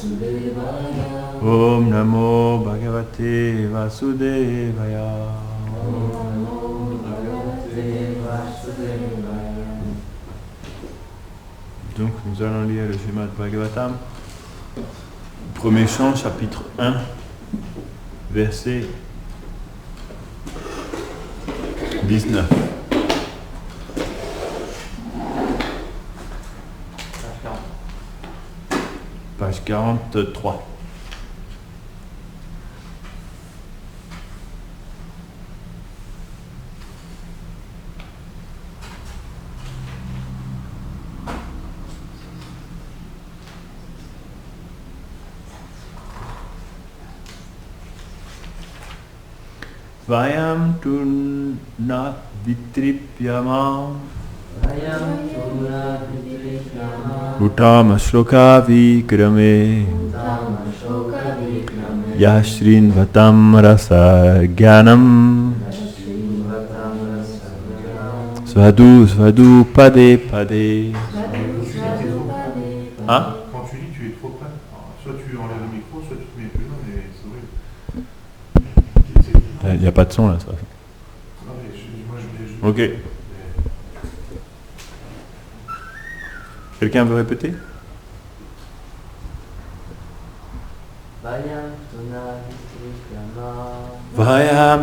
Om Namo Bhagavate Vasudevaya. Donc nous allons lire le Srimad Bhagavatam. Premier chant, chapitre 1, verset 19. Page 43. Vayam tuna vitripyamam Utama shloka vikrame Yashrin vatam rasa gyanam Svadu svadu pade pade. Hein? Quand tu lis, tu es trop près. Soit tu enlèves le micro, soit tu te mets plus loin, mais c'est horrible. Il n'y a pas de son là, ça. Non, mais moi je voulais juste... Ok. Quelqu'un veut répéter? Vayam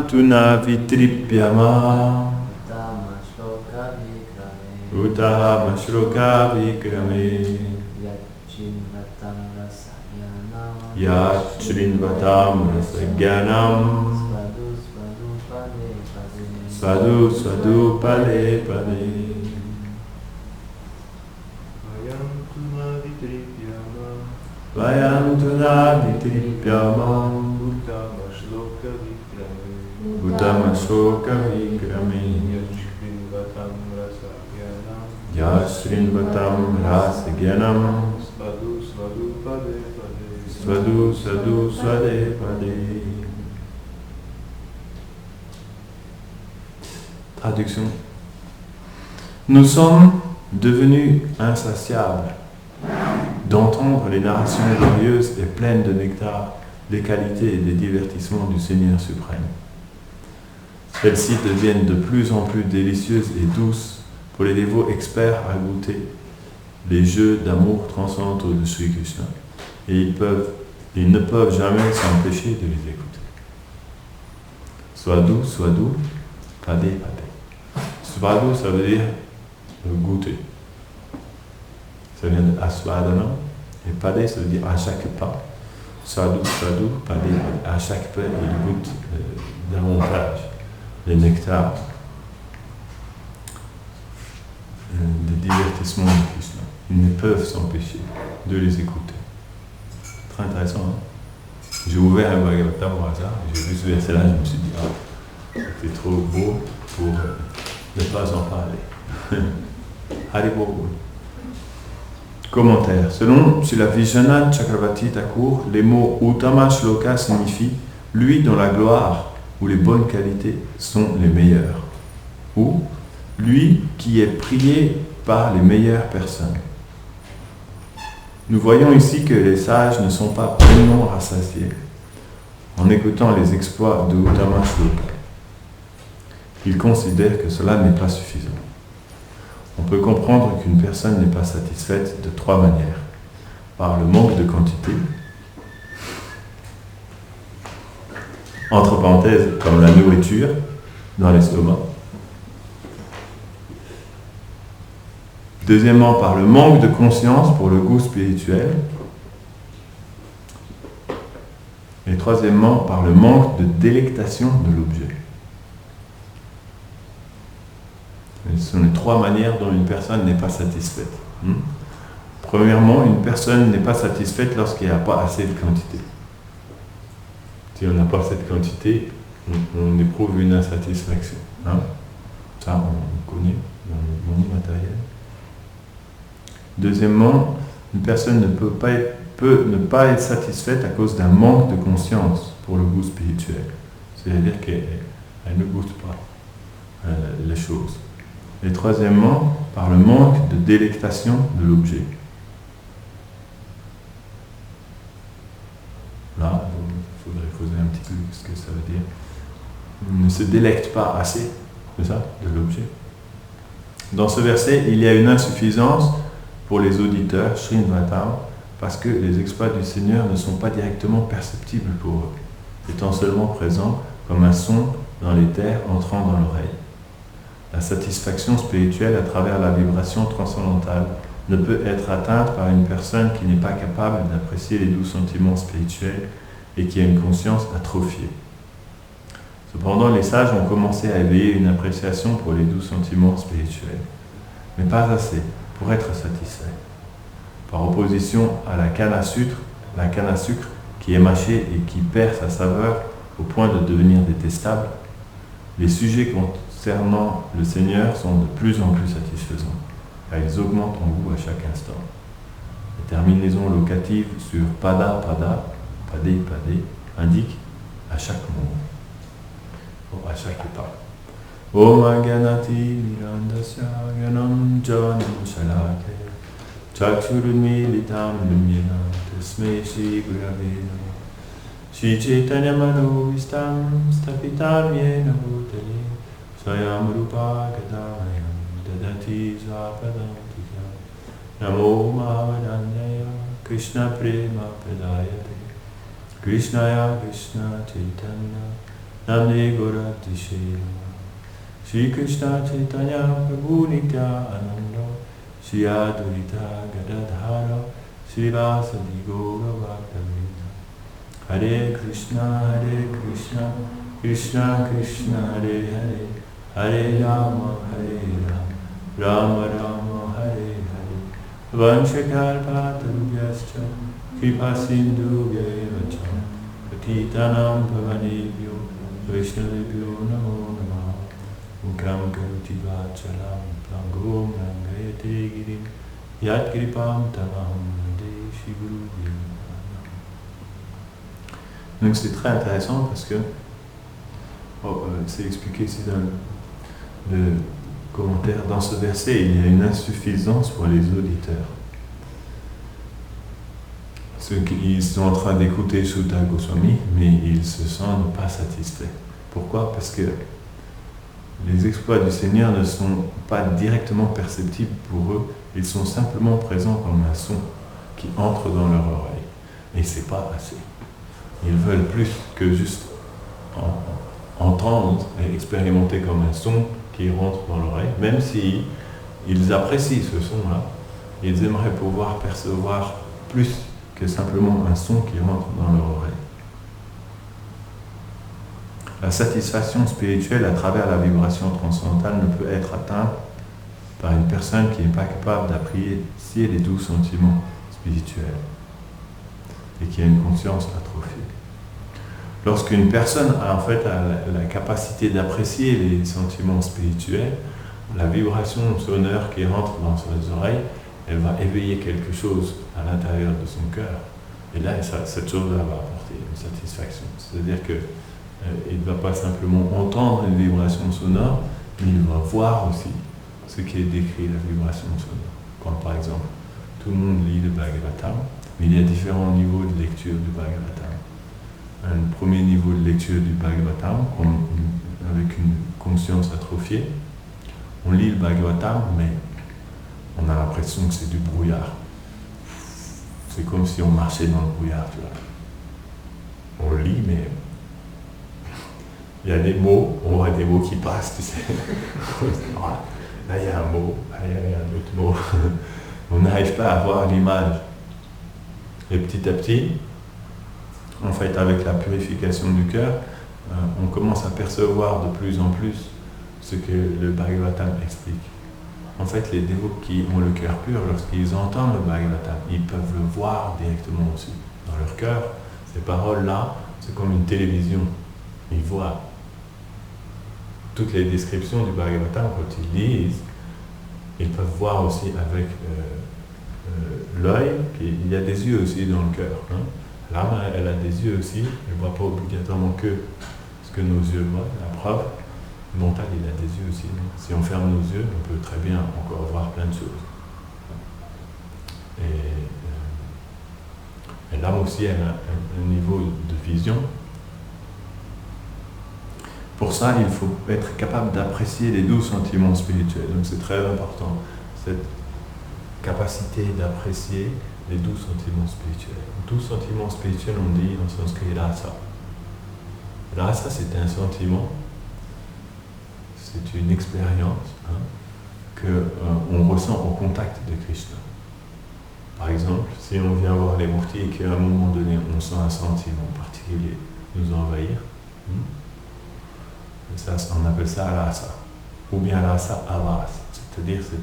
tuna vitripyama Utama shloka vikrame Yachrinvatam rasagyanam Svadu svadu pade pade. Vayam tuna vitripyama Utama shloka vikrame Yashrinvatam rasagyanam Svadu svadu svade pade. Traduction. Nous sommes devenus insatiables d'entendre les narrations glorieuses et pleines de nectar des qualités et des divertissements du Seigneur suprême. Celles-ci deviennent de plus en plus délicieuses et douces pour les dévots experts à goûter les jeux d'amour transcendantaux de Sri Krishna, et ils ne peuvent jamais s'empêcher de les écouter. Svadu, svadu, pade, pade. Svadu, ça veut dire goûter. Ça vient de asvadana, et pade, ça veut dire à chaque pas. Svadu, svadu, pade, pade. À chaque pas, ils goûtent davantage les nectars des divertissements de Krishna. Ils ne peuvent s'empêcher de les écouter. Très intéressant, hein? J'ai ouvert un Bhagavatam au hasard, j'ai vu ce verset-là, je me suis dit, c'était trop beau pour ne pas en parler. Haribol. Commentaire. Selon Srila Vishwanath Chakravarti Thakur, les mots Uttama Shloka signifient lui dont la gloire ou les bonnes qualités sont les meilleures, ou lui qui est prié par les meilleures personnes. Nous voyons ici que les sages ne sont pas pleinement rassasiés en écoutant les exploits de Uttama Shloka. Ils considèrent que cela n'est pas suffisant. On peut comprendre qu'une personne n'est pas satisfaite de trois manières. Par le manque de quantité, entre parenthèses comme la nourriture dans l'estomac. Deuxièmement, par le manque de conscience pour le goût spirituel. Et troisièmement, par le manque de délectation de l'objet. Ce sont les trois manières dont une personne n'est pas satisfaite. Premièrement, une personne n'est pas satisfaite lorsqu'il n'y a pas assez de quantité. Si on n'a pas cette quantité, on éprouve une insatisfaction. Ça, on connaît dans le monde matériel. Deuxièmement, une personne peut ne pas être satisfaite à cause d'un manque de conscience pour le goût spirituel. C'est-à-dire qu'elle ne goûte pas les choses. Et troisièmement, par le manque de délectation de l'objet. Là, il faudrait creuser un petit peu ce que ça veut dire. Ne se délecte pas assez, c'est ça, de l'objet. Dans ce verset, il y a une insuffisance pour les auditeurs, Srinvatam, parce que les exploits du Seigneur ne sont pas directement perceptibles pour eux, étant seulement présents comme un son dans les terres entrant dans l'oreille. La satisfaction spirituelle à travers la vibration transcendantale ne peut être atteinte par une personne qui n'est pas capable d'apprécier les doux sentiments spirituels et qui a une conscience atrophiée. Cependant, les sages ont commencé à éveiller une appréciation pour les doux sentiments spirituels, mais pas assez pour être satisfaits. Par opposition à la canne à sucre qui est mâchée et qui perd sa saveur au point de devenir détestable, les sujets concernant le Seigneur sont de plus en plus satisfaisants, car ils augmentent en goût à chaque instant. La terminaison locative sur pada, pada, padé, padé, indique à chaque mot, à chaque pas. Om Aganati Mirandasya Ganam Janam Shalake Chakshurunmilitam Lumyena Tasmai Shri Gurave Namo Shri Chaitanya Manovistam Stapitam Yena Bhutale Swayam Rupa Gadamayam Dadati Svapadantikam Namo Mahavadanyaya Krishna Prema Pradayate Krishnaya Krishna Chaitanya Namne Gaurati Shri Shri Krishna Chaitanya Prabhu Nityananda Shri Advaita Gadadhara Shri Vasadi Gaura Bhakta-vrinda Hare Krishna Krishna Krishna Hare Hare Hare Rama Rama Rama Hare Hare Vanchakalpatarubhyascha Kripasindhubhya eva cha Patitanam Pavanebhyo Vaishnavebhyo Namo Namah Mukam Karoti Vachalam Plangom Rangayate Girim Yat Kripam Tamaham Deshi Guru. Donc c'est très intéressant parce que c'est expliqué ici dans le commentaire. Dans ce verset, il y a une insuffisance pour les auditeurs. Ceux qui sont en train d'écouter Sutta Goswami, mais ils ne se sentent pas satisfaits. Pourquoi? Parce que les exploits du Seigneur ne sont pas directement perceptibles pour eux, ils sont simplement présents comme un son qui entre dans leur oreille. Et c'est pas assez. Ils veulent plus que juste entendre et expérimenter comme un son qui rentre dans l'oreille, même si ils apprécient ce son-là, ils aimeraient pouvoir percevoir plus que simplement un son qui rentre dans leur oreille. La satisfaction spirituelle à travers la vibration transcendantale ne peut être atteinte par une personne qui n'est pas capable d'apprécier les doux sentiments spirituels et qui a une conscience atrophiée. Lorsqu'une personne a la capacité d'apprécier les sentiments spirituels, la vibration sonore qui rentre dans ses oreilles, elle va éveiller quelque chose à l'intérieur de son cœur. Et là, cette chose-là va apporter une satisfaction. C'est-à-dire que il ne va pas simplement entendre une vibration sonore, mais il va voir aussi ce qui est décrit, la vibration sonore. Comme par exemple, tout le monde lit le Bhagavatam, mais il y a différents niveaux de lecture du Bhagavatam. Un premier niveau de lecture du Bhagavatam, avec une conscience atrophiée, on lit le Bhagavatam, mais on a l'impression que c'est du brouillard. C'est comme si on marchait dans le brouillard, tu vois. On lit, mais il y a des mots, on voit des mots qui passent, tu sais. Là, il y a un mot, là, il y a un autre mot. On n'arrive pas à voir l'image. Et petit à petit, en fait, avec la purification du cœur, on commence à percevoir de plus en plus ce que le Bhagavatam explique. En fait, les dévots qui ont le cœur pur, lorsqu'ils entendent le Bhagavatam, ils peuvent le voir directement aussi. Dans leur cœur, ces paroles-là, c'est comme une télévision. Ils voient toutes les descriptions du Bhagavatam quand ils lisent. Ils peuvent voir aussi avec l'œil, il y a des yeux aussi dans le cœur. Hein. L'âme, elle a des yeux aussi, elle ne voit pas obligatoirement que ce que nos yeux voient. La preuve, le mental, il a des yeux aussi. Non? Si on ferme nos yeux, on peut très bien encore voir plein de choses. Et Et l'âme aussi elle a un niveau de vision. Pour ça, il faut être capable d'apprécier les 12 sentiments spirituels. Donc c'est très important, cette capacité d'apprécier les 12 sentiments spirituels. 12 sentiments spirituels, on dit en sanskrit rasa. Rasa, c'est un sentiment, c'est une expérience qu'on ressent au contact de Krishna. Par exemple, si on vient voir les murtis et qu'à un moment donné, on sent un sentiment particulier nous envahir, ça, on appelle ça rasa, ou bien rasa avas, c'est-à-dire c'est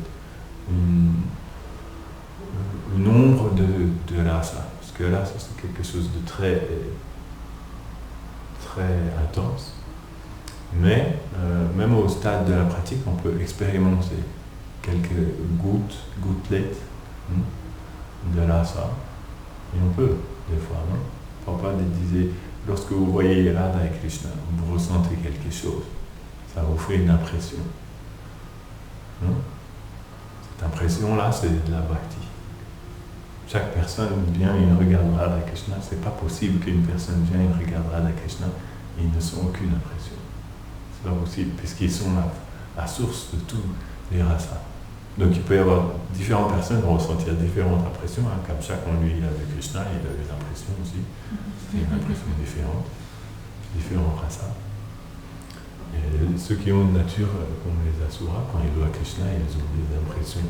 une ombre de rasa, parce que rasa c'est quelque chose de très intense, mais même au stade de la pratique, on peut expérimenter quelques gouttelettes de rasa, et on peut, des fois, non? Prabhupada disait, lorsque vous voyez Radha et Krishna, vous ressentez quelque chose, ça vous fait une impression. Non? Cette impression-là, c'est de la bhakti. Chaque personne vient et regarde Radha et Krishna, c'est pas possible qu'une personne vienne et regarde Radha et Krishna et ils ne sont aucune impression. C'est pas possible, puisqu'ils sont la source de tous les rasas. Donc il peut y avoir différentes personnes qui vont ressentir différentes impressions, comme chacun lui il a vu Krishna, il a eu l'impression aussi, c'est une impression différente, différents rasas. Et ceux qui ont une nature comme les asuras, quand ils voient Krishna, ils ont des impressions.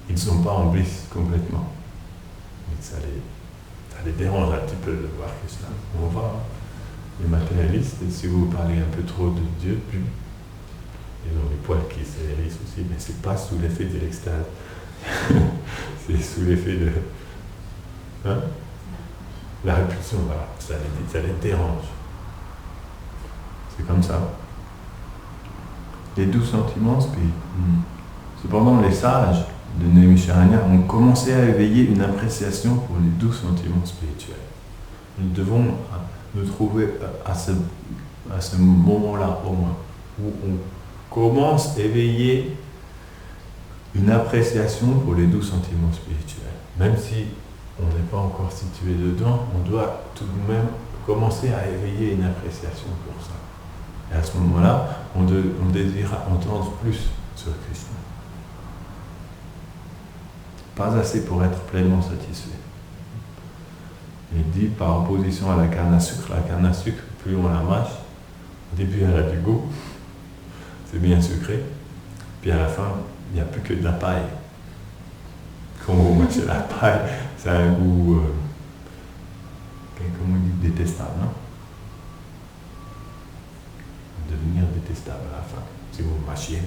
Ils ne sont pas en bliss complètement. Mais ça les dérange un petit peu de voir Krishna. On voit les matérialistes, et si vous parlez un peu trop de Dieu, ils ont les poils qui s'hérissent aussi, mais c'est pas sous l'effet de l'extase. C'est sous l'effet de la répulsion, voilà. Ça les dérange. C'est comme ça. Les 12 sentiments spirituels. Cependant, les sages de Naimisharanya ont commencé à éveiller une appréciation pour les 12 sentiments spirituels. Nous devons nous trouver à ce moment-là au moins, où on commence à éveiller une appréciation pour les 12 sentiments spirituels. Même si on n'est pas encore situé dedans, on doit tout de même commencer à éveiller une appréciation pour ça. Et à ce moment-là, on désire entendre plus sur Krishna. Pas assez pour être pleinement satisfait. Il dit par opposition à la canne à sucre, plus on la mâche, au début elle a du goût, c'est bien sucré, puis à la fin, il n'y a plus que de la paille. Quand vous mâchez la paille, ça a un goût, comment on dit, détestable, non? Devenir détestable à la fin. Si vous mâchez,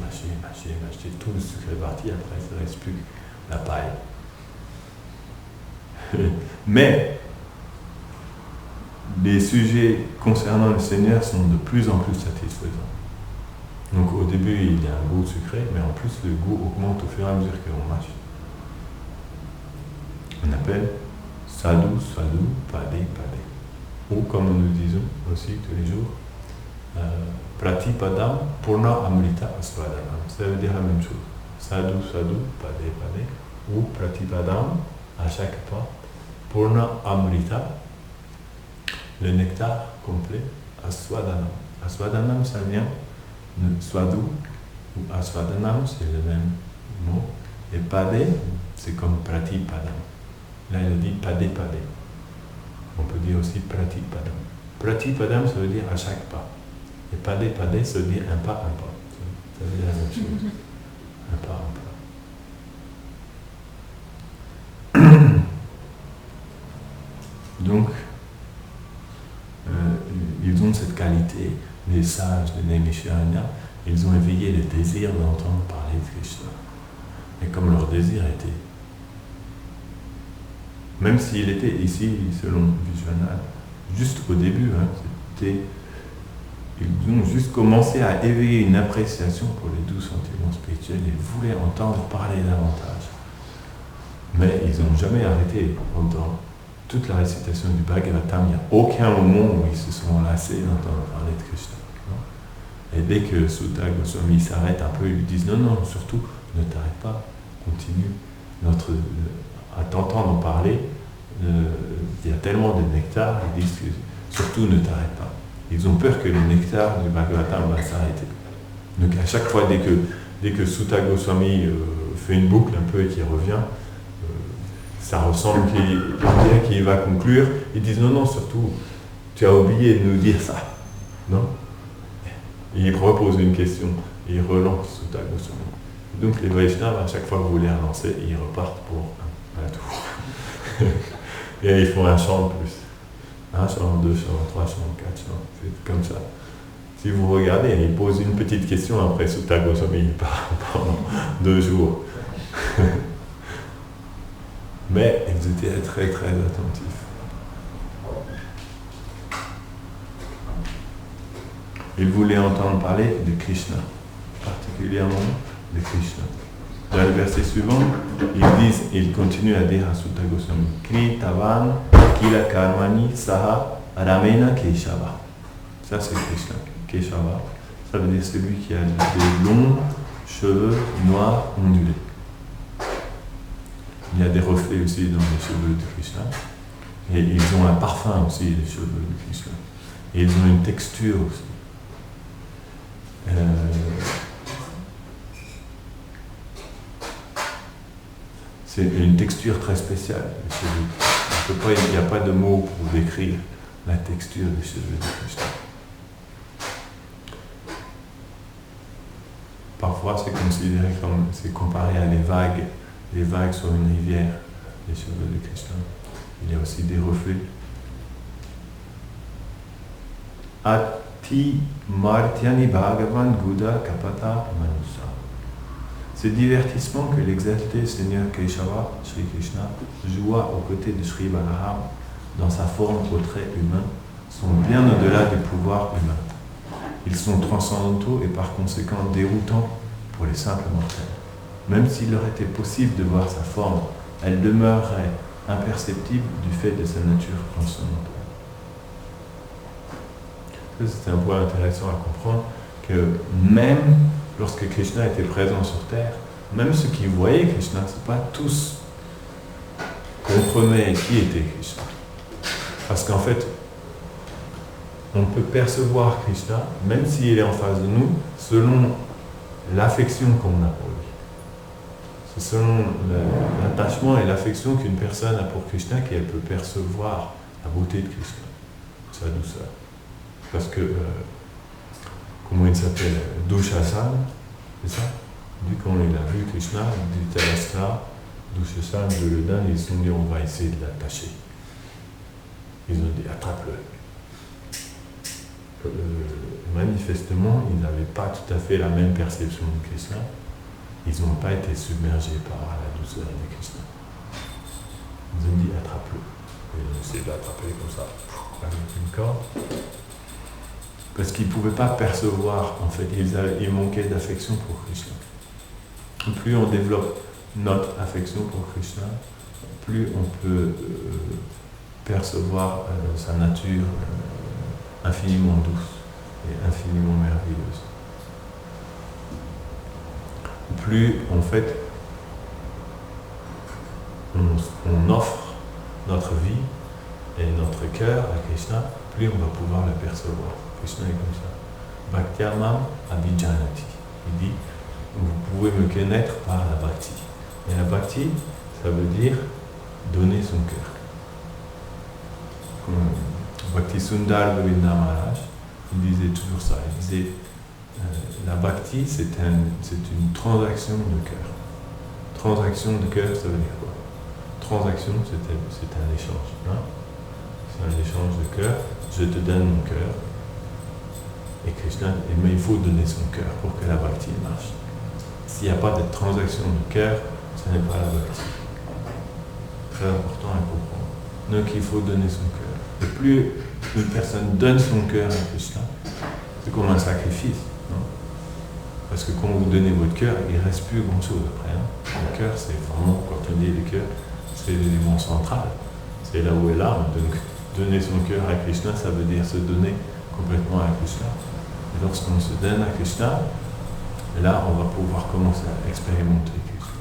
tout le sucre est parti, après il ne reste plus que la paille. Mais les sujets concernant le Seigneur sont de plus en plus satisfaisants. Donc au début il y a un goût sucré, mais en plus le goût augmente au fur et à mesure qu'on mâche. On appelle sadhu, pade. Ou comme nous disons aussi tous les jours, pratipadam purna amrita asvadanam. Ça veut dire la même chose. Sadhu, pade. Ou pratipadam, à chaque pas, purna amrita, le nectar complet, asvadanam. Asvadanam, ça vient de svadhu ou asvadanam, c'est le même mot. Et pade, c'est comme pratipadam. Là, il dit pade. On peut dire aussi pratipadam. Pratipadam, ça veut dire à chaque pas. Et pade, ça veut dire un pas. Ça veut dire la même chose. Un pas. Donc, ils ont cette qualité, les sages de Naimisharanya, ils ont éveillé le désir d'entendre parler de Krishna. Et comme leur désir était, même s'il était ici, selon Vishwanath, juste au début, ils ont juste commencé à éveiller une appréciation pour les 12 sentiments spirituels et voulaient entendre parler davantage. Mais ils n'ont jamais arrêté pendant toute la récitation du Bhagavatam. Il n'y a aucun moment où ils se sont lassés d'entendre parler de Krishna. Non? Et dès que Sutta Goswami s'arrête un peu, ils lui disent non, surtout, ne t'arrête pas, continue à t'entendre parler, il y a tellement de nectar, ils disent que surtout ne t'arrête pas. Ils ont peur que le nectar du Bhagavatam va s'arrêter. Donc à chaque fois, dès que Sutta Goswami fait une boucle un peu et qu'il revient, ça ressemble qu'il va conclure. Ils disent non, surtout, tu as oublié de nous dire ça. Non? Et il repose une question et il relance Sutta Goswami. Donc les Vaishnavas, à chaque fois que vous les relancez, ils repartent pour un tour. Et ils font un chant de plus. Un chant, 2 chants, 3 chants, 4 chants. C'est comme ça. Si vous regardez, ils posent une petite question après Sutta Goswami, il part pendant 2 jours. Mais ils étaient très très attentifs. Ils voulaient entendre parler de Krishna, particulièrement de Krishna. Dans le verset suivant, ils continuent à dire à Sutta Goswami, Kritavan kila karmani saha ramena keshava. Ça c'est Krishna. Keshava, ça veut dire celui qui a des longs cheveux noirs ondulés. Il y a des reflets aussi dans les cheveux de Krishna. Et ils ont un parfum aussi, les cheveux de Krishna. Et ils ont une texture aussi. C'est une texture très spéciale, les cheveux. Il n'y a pas de mots pour décrire la texture des cheveux de Krishna. Parfois, c'est comparé à les vagues sur une rivière, les cheveux de Krishna. Il y a aussi des reflets. Ati Martyani Bhagavan Guda Kapata Manusa. Ce divertissement que l'exalté Seigneur Keshava, Sri Krishna, joua aux côtés de Sri Balaram dans sa forme au trait humain sont bien au-delà du pouvoir humain. Ils sont transcendantaux et par conséquent déroutants pour les simples mortels. Même s'il leur était possible de voir sa forme, elle demeurerait imperceptible du fait de sa nature transcendantale. C'est un point intéressant à comprendre que même lorsque Krishna était présent sur terre, même ceux qui voyaient Krishna, ce n'est pas tous comprenaient qui était Krishna. Parce qu'en fait, on peut percevoir Krishna, même s'il est en face de nous, selon l'affection qu'on a pour lui. C'est selon l'attachement et l'affection qu'une personne a pour Krishna qu'elle peut percevoir la beauté de Krishna, sa douceur. Parce que, comment il s'appelle, Dushasana, c'est ça? Du quand il a vu Krishna, du Talastra, Dushasana, de Ledan, ils se sont dit on va essayer de l'attacher. Ils ont dit attrape-le. Manifestement, ils n'avaient pas tout à fait la même perception de Krishna. Ils n'ont pas été submergés par la douceur de Krishna. Ils ont dit attrape-le. Ils ont essayé de l'attraper comme ça, avec une corde. Parce qu'ils ne pouvaient pas percevoir, en fait, ils manquaient d'affection pour Krishna. Plus on développe notre affection pour Krishna, plus on peut percevoir sa nature infiniment douce et infiniment merveilleuse. Plus, en fait, on offre notre vie et notre cœur à Krishna, plus on va pouvoir le percevoir. Krishna est comme ça. Bhaktyamam abhijanati. Il dit, vous pouvez me connaître par la bhakti. Et la bhakti, ça veut dire donner son cœur. Bhakti Sundar Govinda Maharaj, il disait toujours ça. Il disait, la bhakti, c'est une transaction de cœur. Transaction de cœur, ça veut dire quoi? Transaction, c'est un échange. Hein? C'est un échange de cœur. Je te donne mon cœur. Et Krishna, mais il faut donner son cœur pour que la bhakti marche. S'il n'y a pas de transaction de cœur, ce n'est pas la bhakti. Très important à comprendre. Donc il faut donner son cœur. Et plus une personne donne son cœur à Krishna, c'est comme un sacrifice. Non? Parce que quand vous donnez votre cœur, il ne reste plus grand-chose après. Hein? Le cœur, c'est vraiment, quand on dit le cœur, c'est l'élément central. C'est là où est l'âme. Donc donner son cœur à Krishna, ça veut dire se donner complètement à Krishna. Et lorsqu'on se donne à Krishna, là, on va pouvoir commencer à expérimenter Krishna.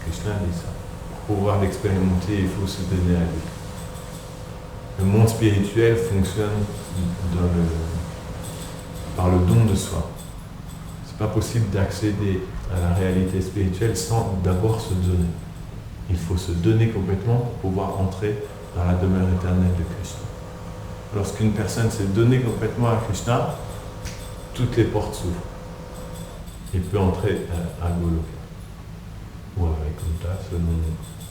Krishna dit ça. pouvoir l'expérimenter, il faut se donner à lui. Le monde spirituel fonctionne par le don de soi. C'est pas possible d'accéder à la réalité spirituelle sans d'abord se donner. Il faut se donner complètement pour pouvoir entrer dans la demeure éternelle de Krishna. Lorsqu'une personne s'est donnée complètement à Krishna, toutes les portes s'ouvrent. Il peut entrer à Goloka ou à Vaikuntha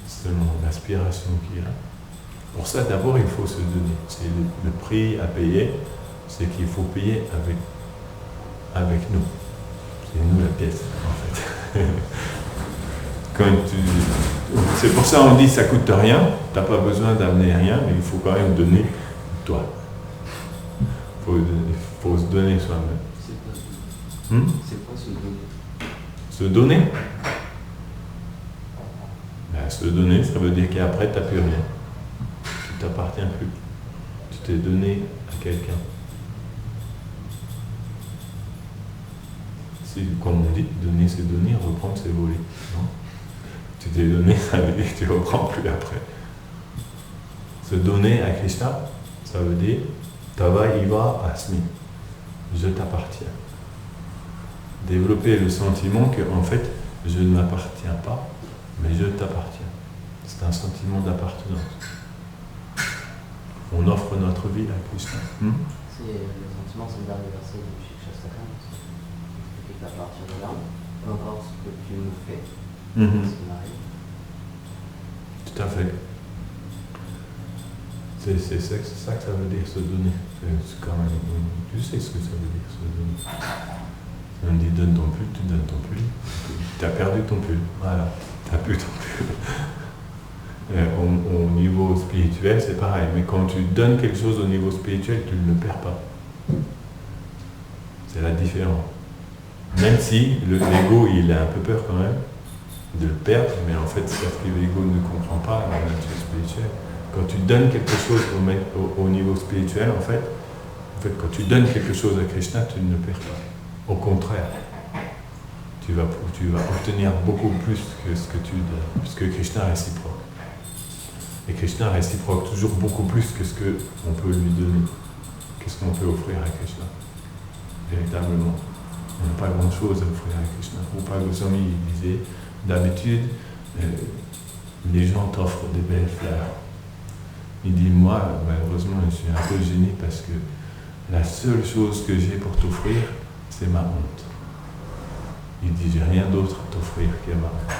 selon l'aspiration qu'il a. Pour ça, d'abord, il faut se donner. C'est le prix à payer, c'est qu'il faut payer avec nous. C'est nous la pièce, en fait. C'est pour ça qu'on dit ça coûte rien, t'as pas besoin d'amener rien, mais il faut quand même donner toi. Il faut se donner soi-même. C'est quoi se donner? Se donner? Ben, se donner, ça veut dire qu'après t'as plus rien. Tu t'appartiens plus. Tu t'es donné à quelqu'un. Comme on dit, donner c'est donner, reprendre c'est voler. Non? Tu t'es donné, ça veut dire que tu ne reprends plus après. Se donner à Krishna, ça veut dire Tava Iva Asmi, je t'appartiens. Développer le sentiment que, en fait, je ne m'appartiens pas, mais je t'appartiens. C'est un sentiment d'appartenance. On offre notre vie à Krishna. Le sentiment, c'est le dernier verset du Shikshastakam. C'est qu'à partir de là, peu importe ce que tu nous fais, ce qui m'arrive. Tout à fait. C'est ça que ça veut dire se donner. C'est quand même, tu sais ce que ça veut dire se donner. On dit donne ton pull, tu donnes ton pull. Tu as perdu ton pull. Voilà, tu n'as plus ton pull. Au niveau spirituel, c'est pareil. Mais quand tu donnes quelque chose au niveau spirituel, tu ne le perds pas. C'est la différence. Même si l'ego, il a un peu peur quand même de le perdre, mais en fait, c'est parce que l'ego ne comprend pas la nature spirituelle. Quand tu donnes quelque chose au niveau spirituel, en fait, quand tu donnes quelque chose à Krishna, tu ne le perds pas. Au contraire, tu vas obtenir beaucoup plus que ce que tu donnes, puisque Krishna est réciproque. Et Krishna réciproque toujours beaucoup plus que ce qu'on peut lui donner. Qu'est-ce qu'on peut offrir à Krishna? Véritablement. On n'a pas grand-chose à offrir à Krishna. Rupa Goswami disait, d'habitude, les gens t'offrent des belles fleurs. Il dit, moi, malheureusement, je suis un peu gêné parce que la seule chose que j'ai pour t'offrir, c'est ma honte. Il dit, j'ai rien d'autre à t'offrir que ma honte.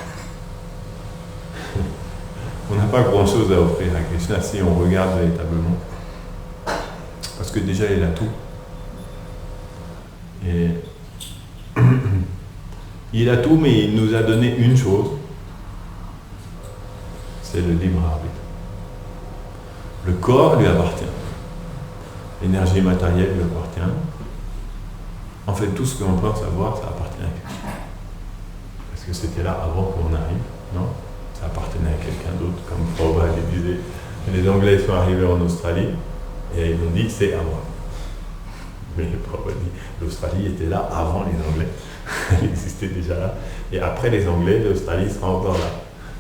On n'a pas grand-chose à offrir à Krishna si on regarde véritablement. Parce que déjà, il a tout. Et il a tout, mais il nous a donné une chose. C'est le libre arbitre. Le corps lui appartient. L'énergie matérielle lui appartient. En fait, tout ce qu'on pense avoir, ça appartient à quelqu'un. Parce que c'était là avant qu'on arrive, non? Ça appartenait à quelqu'un d'autre, comme Prabhupada disait. Les Anglais sont arrivés en Australie et ils ont dit c'est à moi. Mais Prabhupada dit l'Australie était là avant les Anglais. Elle existait déjà là. Et après les Anglais, l'Australie sera encore là.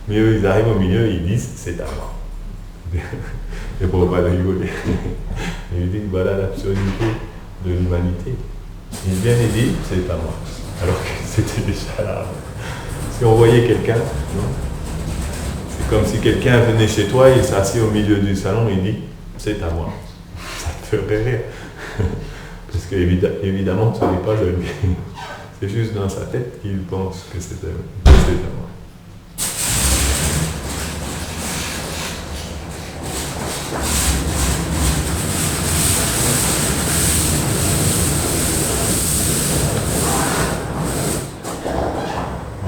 Mais eux, ils arrivent au milieu et ils disent c'est à moi. Et Prabhupada rigolait. Et il dit voilà l'absurdité de l'humanité. Il vient et dit c'est à moi. Alors que c'était déjà là. Si on voyait quelqu'un, c'est comme si quelqu'un venait chez toi, il s'assied au milieu du salon et il dit c'est à moi. Ça te ferait rire. Parce que évidemment ce n'est pas à lui. C'est juste dans sa tête qu'il pense que c'est à moi.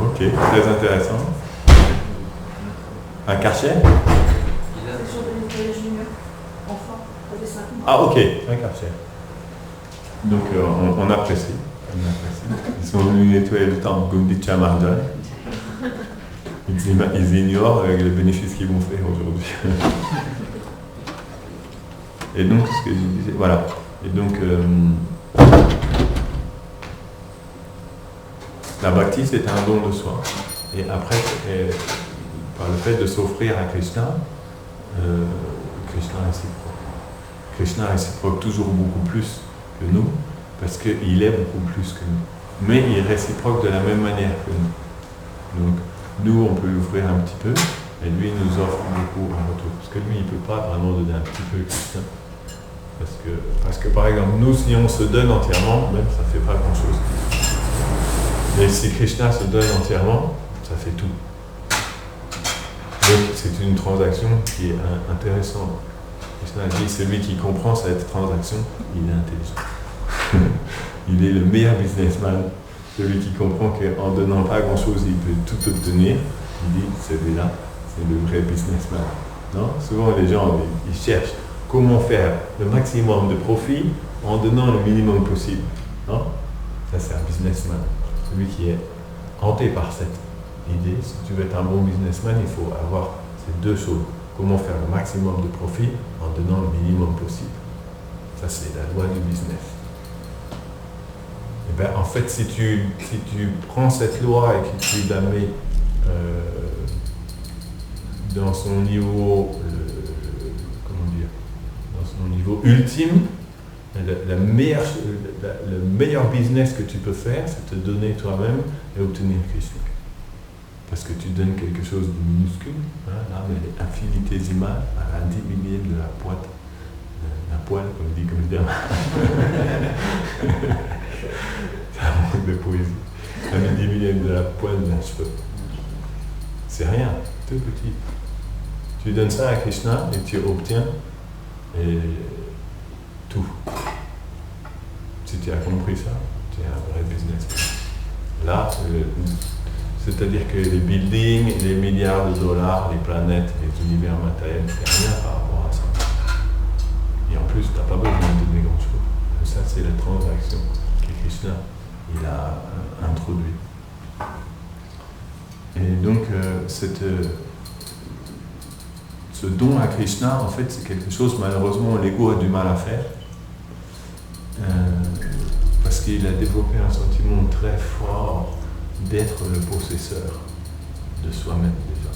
Ok, très intéressant. Un Karcher? Ah ok, un Karcher. Donc on apprécie. Ils sont venus nettoyer le temple Gundicha Mardhan. Ils ignorent les bénéfices qu'ils vont faire aujourd'hui. Et donc, ce que je disais, voilà. Et donc, la bhakti, c'est un don de soi. Et après, par le fait de s'offrir à Krishna, Krishna réciproque. Krishna réciproque toujours beaucoup plus que nous, parce qu'il est beaucoup plus que nous. Mais il réciproque de la même manière que nous. Donc, nous, on peut lui offrir un petit peu, et lui, il nous offre beaucoup en retour. Parce que lui, il ne peut pas vraiment donner un petit peu à Krishna. Parce que, par exemple, nous, si on se donne entièrement, même ça ne fait pas grand-chose. Mais si Krishna se donne entièrement, ça fait tout. Donc, c'est une transaction qui est intéressante. Krishna dit, celui qui comprend cette transaction, il est intelligent. Il est le meilleur businessman. Celui qui comprend qu'en donnant pas grand-chose, il peut tout obtenir. Il dit, celui-là, c'est le vrai businessman. Non? Souvent, les gens, ils cherchent comment faire le maximum de profit en donnant le minimum possible. Non? Ça, c'est un businessman. Celui qui est hanté par cette idée, si tu veux être un bon businessman, il faut avoir ces deux choses. Comment faire le maximum de profit en donnant le minimum possible. Ça, c'est la loi du business. Et bien, en fait, si tu prends cette loi et que tu la mets dans son niveau, dans son niveau ultime, le meilleur business que tu peux faire, c'est te donner toi-même et obtenir Krishna. Parce que tu donnes quelque chose de minuscule, hein, l'âme elle est infinitésimale à un 10 millième de la poêle, comme dit Gaudiya. C'est un manque de poésie. Un 10 millième de la poêle d'un cheveu. C'est rien, tout petit. Tu donnes ça à Krishna et tu obtiens tout. Si tu as compris ça, tu es un vrai businessman. Là, c'est-à-dire que les buildings, les milliards de dollars, les planètes, les univers matériels, c'est rien par rapport à ça. Et en plus, tu n'as pas besoin de donner grand-chose. Ça, c'est la transaction que Krishna il a introduit. Et donc, ce don à Krishna, en fait, c'est quelque chose, malheureusement, l'ego a du mal à faire. Parce qu'il a développé un sentiment très fort d'être le possesseur de soi-même déjà.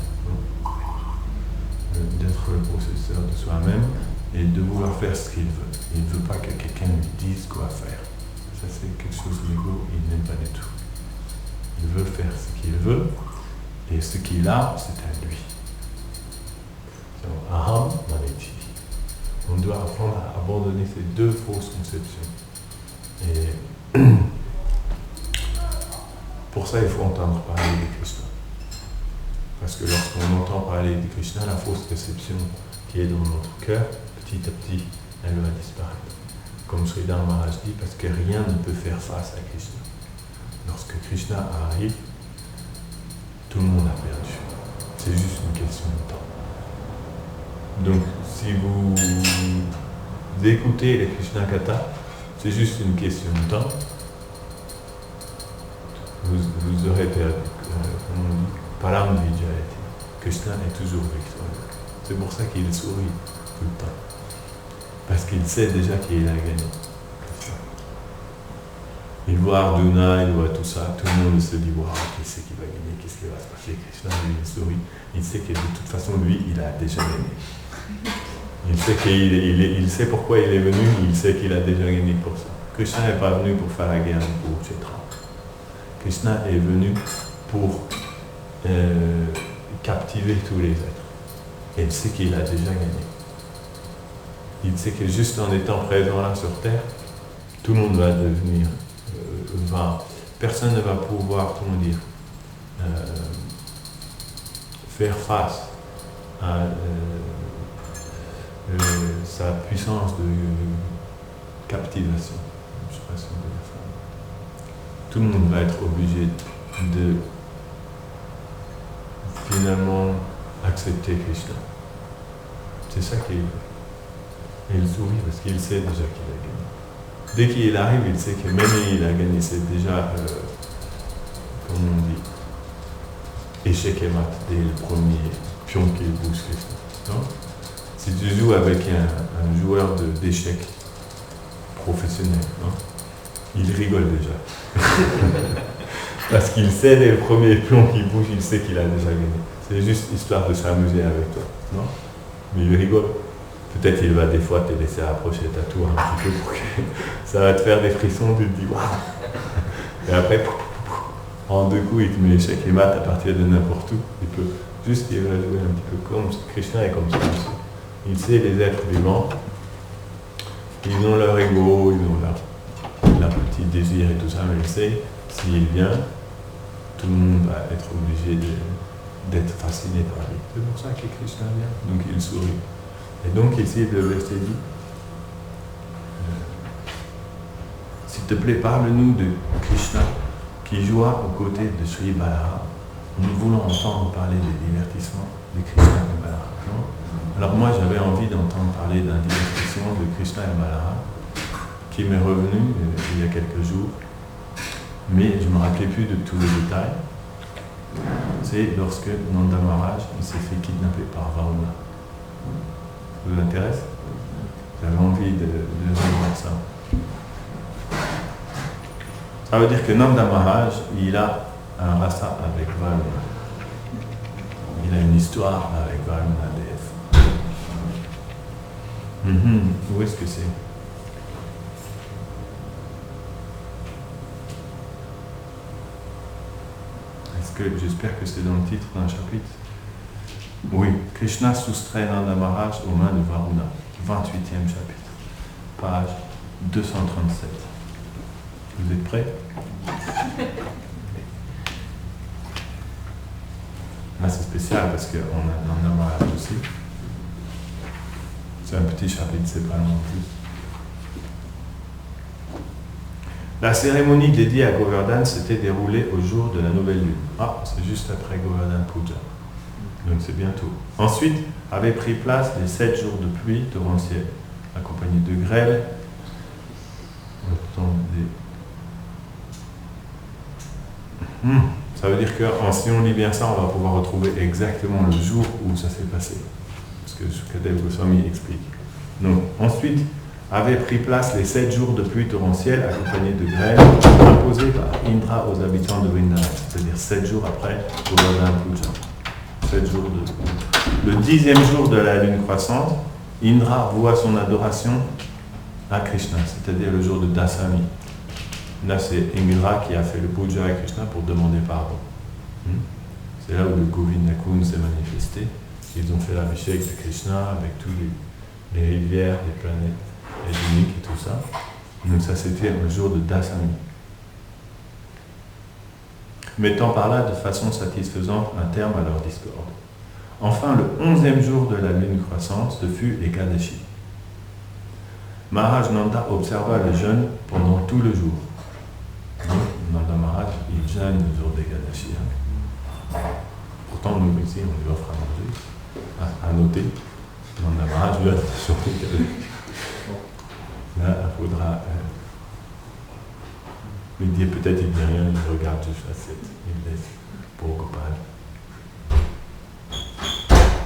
D'être le possesseur de soi-même et de vouloir faire ce qu'il veut. Il ne veut pas que quelqu'un lui dise quoi faire. Ça, c'est quelque chose que l'ego, il n'aime pas du tout. Il veut faire ce qu'il veut et ce qu'il a, c'est à lui. Aham Maneti. On doit apprendre à abandonner ces deux fausses conceptions. Et pour ça, il faut entendre parler de Krishna. Parce que lorsqu'on entend parler de Krishna, la fausse conception qui est dans notre cœur, petit à petit, elle va disparaître. Comme Sridhar Maharaj dit, parce que rien ne peut faire face à Krishna. Lorsque Krishna arrive, tout le monde a perdu. C'est juste une question de temps. Donc, si vous écoutez les Krishna Katha, c'est juste une question de temps. Vous aurez perdu, comme on dit, Param Vijayati. Krishna est toujours victorieux. C'est pour ça qu'il sourit tout le temps. Parce qu'il sait déjà qu'il a gagné. Il voit Arjuna, il voit tout ça, tout le monde se dit, waouh, qui c'est qui va gagner, qu'est-ce qui va se passer? Krishna, lui, il sourit. Il sait que de toute façon, lui, il a déjà gagné. Il sait pourquoi il est venu, il sait qu'il a déjà gagné pour ça. Krishna n'est pas venu pour faire la guerre pour Kshetra. Krishna est venu pour captiver tous les êtres. Et il sait qu'il a déjà gagné. Il sait que juste en étant présent là sur Terre, tout le monde va devenir, personne ne va pouvoir, comment dire, faire face à sa puissance de captivation. Je ne sais pas si on peut dire ça. Tout le monde va être obligé de finalement accepter Krishna. C'est ça qu'il veut. Et il sourit parce qu'il sait déjà qu'il a gagné. Dès qu'il arrive, il sait que même il a gagné. C'est déjà, comme on dit, échec et mat dès le premier pion qu'il bouge Krishna. Non? Si tu joues avec un joueur d'échecs professionnel, non? Il rigole déjà. Parce qu'il sait dès le premier pion qu'il bouge, il sait qu'il a déjà gagné. C'est juste histoire de s'amuser avec toi, non? Mais il rigole. Peut-être il va des fois te laisser approcher ta tour un petit peu pour que ça va te faire des frissons, tu te dis waouh. Et après, en 2 coups, il te met les chèques et maths à partir de n'importe où. Il peut juste il va jouer un petit peu comme Krishna est comme ça aussi. Il sait les êtres vivants, ils ont leur ego, ils ont leur petit désir et tout ça, mais il sait, s'il vient, tout le monde va être obligé d'être fasciné par lui. C'est pour ça que Krishna vient. Donc il sourit. Et donc ici, le verset dit, s'il te plaît, parle-nous de Krishna qui joua aux côtés de Sri Balara. Nous voulons entendre parler des divertissements de Krishna et Balara. Non? Alors moi, j'avais envie d'entendre parler d'un divertissement de Krishna et Balara qui m'est revenu il y a quelques jours, mais je ne me rappelais plus de tous les détails. C'est lorsque Nanda Maharaj s'est fait kidnapper par Varuna. Ça vous intéresse? J'avais envie de voir ça. Ça veut dire que Nanda Maharaj, il a un rasa avec Varuna. Il a une histoire avec Varuna Dev. Où est-ce que c'est? J'espère que c'est dans le titre d'un chapitre. Oui, Krishna soustrait Nanda Maharaj aux mains de Varuna. 28e chapitre, page 237. Vous êtes prêts? Là c'est spécial parce qu'on a Nanda Maharaj aussi. C'est un petit chapitre, c'est pas long en plus. La cérémonie dédiée à Govardhan s'était déroulée au jour de la nouvelle lune. Ah, c'est juste après Govardhan Puja. Donc c'est bientôt. Ensuite, avaient pris place les 7 jours de pluie torrentielle, accompagnés de grêle. Ça veut dire que si on lit bien ça, on va pouvoir retrouver exactement le jour où ça s'est passé. Parce que Sukadev Goswami explique. Donc, ensuite, avaient pris place les 7 jours de pluie torrentielle accompagnés de grêle imposés par Indra aux habitants de Vrindavan, c'est-à-dire 7 jours après Govardhan Puja. 7 jours de pluie. Le 10e jour de la lune croissante, Indra voua son adoration à Krishna, c'est-à-dire le jour de Dasami. Là, c'est Indra qui a fait le puja à Krishna pour demander pardon. C'est là où le Govinda Kund s'est manifesté. Ils ont fait l'abhishek de Krishna avec tous les rivières, les planètes. Les uniques et tout ça. Donc ça c'était un jour de Dasami. Mettant par là de façon satisfaisante un terme à leur discorde. Enfin, le 11e jour de la lune croissante, ce fut l'Ekadashi. Maharaj Nanda observa le jeûne pendant tout le jour. Donc, Nanda Maharaj, il jeûne le jour d'Ekadashi. Pourtant, nous ici, on lui offre à manger. À noter, Nanda Maharaj jeûne le jour d'Ekadashi. Là, il faudra lui dire, peut-être il ne dit rien, il regarde juste l'assiette, il laisse pour Gopal.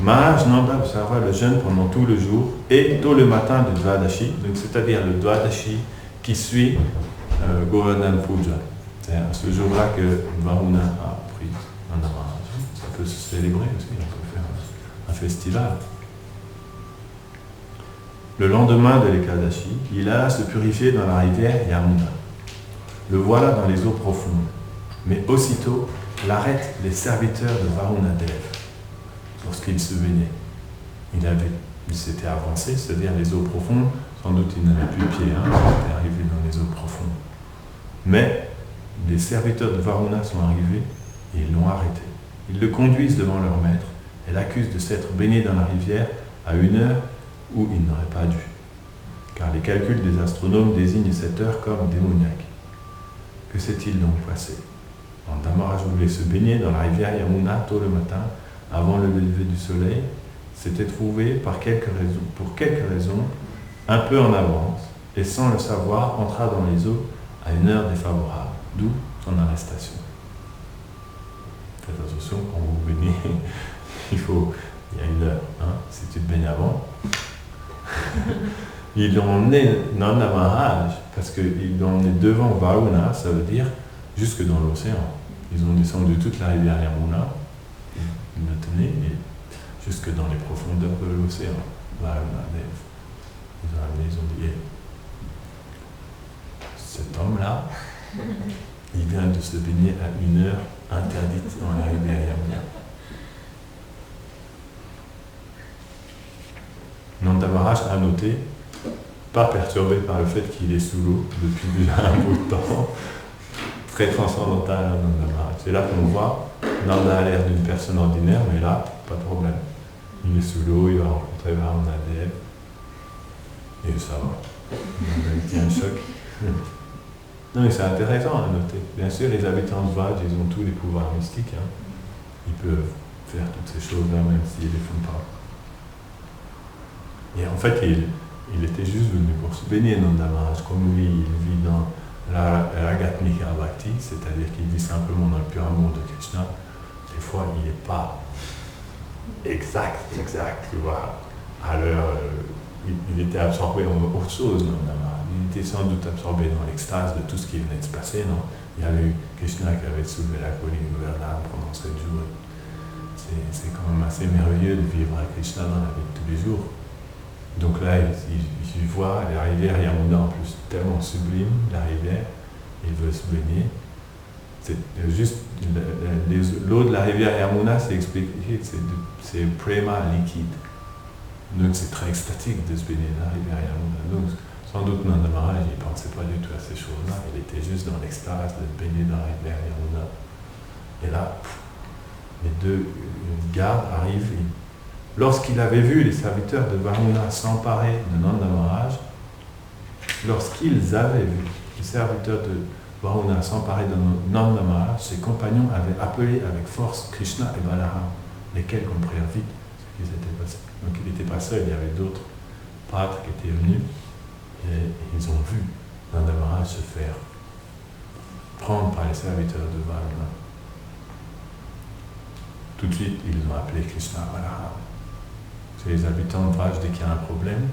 Maharaj Nanda observa le jeûne pendant tout le jour et tôt le matin du Dvadashi, donc c'est-à-dire le Dvadashi qui suit Govardhan Puja. C'est à ce jour-là que Varuna a pris Nanda Maharaj. Ça peut se célébrer aussi, on peut faire un festival. Le lendemain de l'Ekadashi, il alla se purifier dans la rivière Yamuna. Le voilà dans les eaux profondes. Mais aussitôt, l'arrêtent les serviteurs de Varuna Dev lorsqu'il se baignait. Il s'était avancé, c'est-à-dire les eaux profondes, sans doute il n'avait plus pied, il était arrivé dans les eaux profondes. Mais les serviteurs de Varuna sont arrivés et ils l'ont arrêté. Ils le conduisent devant leur maître et l'accusent de s'être baigné dans la rivière à une heure où il n'aurait pas dû, car les calculs des astronomes désignent cette heure comme démoniaque. Que s'est-il donc passé? Nanda Maharaj voulait se baigner dans la rivière Yamuna tôt le matin, avant le lever du soleil, s'était trouvé pour quelques raisons, un peu en avance, et sans le savoir, entra dans les eaux à une heure défavorable, d'où son arrestation. Faites attention, quand vous baignez, il y a une heure, si tu te baignes avant. Ils l'ont emmené Nanda Maharaj parce qu'ils l'ont emmené devant Varuna, ça veut dire jusque dans l'océan. Ils ont descendu toute la rivière Yamuna, me tenait et jusque dans les profondeurs de l'océan. Varunadev. Ils ont amené, ils ont dit, cet homme-là, il vient de se baigner à une heure interdite dans la rivière Yamuna. Nanda Maharaj a noté, pas perturbé par le fait qu'il est sous l'eau depuis déjà un bout de temps, très transcendantal Nanda Maharaj. C'est là qu'on voit, Nanda a l'air d'une personne ordinaire, mais là, pas de problème. Il est sous l'eau, il va rencontrer Varunadev, et ça va. Il tient un choc. Non, mais c'est intéressant à noter. Bien sûr, les habitants de Vraj, ils ont tous les pouvoirs mystiques. Hein. Ils peuvent faire toutes ces choses-là, même s'ils ne les font pas. Et en fait, il était juste venu pour se baigner dans Nanda Maharaj. Comme lui, il vit dans la Ragatmika Bhakti, c'est-à-dire qu'il vit simplement dans le pur amour de Krishna. Des fois, il n'est pas exact, tu vois. À l'heure, il était absorbé en autre chose, Nanda Maharaj. Il était sans doute absorbé dans l'extase de tout ce qui venait de se passer, non? Il y avait eu Krishna qui avait soulevé la colline gouvernable pendant 7 jours. C'est quand même assez merveilleux de vivre à Krishna dans la vie de tous les jours. Donc là, il voit la rivière Yamuna en plus, tellement sublime, la rivière, il veut se baigner. C'est juste, l'eau de la rivière Yamuna, c'est expliqué, c'est prema liquide. Donc c'est très extatique de se baigner dans la rivière Yamuna. Donc, sans doute Nanda Maharaj, il ne pensait pas du tout à ces choses-là, il était juste dans l'extase de se baigner dans la rivière Yamuna. Et là, les deux gardes arrivent. Lorsqu'il avait vu les serviteurs de Varuna s'emparer de Nanda Maharaj, lorsqu'ils avaient vu les serviteurs de Varuna s'emparer de Nanda Maharaj, ses compagnons avaient appelé avec force Krishna et Balaram, lesquels comprirent vite ce qui s'était passé. Donc il n'était pas seul, il y avait d'autres prêtres qui étaient venus et ils ont vu Nanda Maharaj se faire prendre par les serviteurs de Varuna. Tout de suite, ils ont appelé Krishna Balaram. C'est les habitants de Vraj, dès qu'il y a un problème,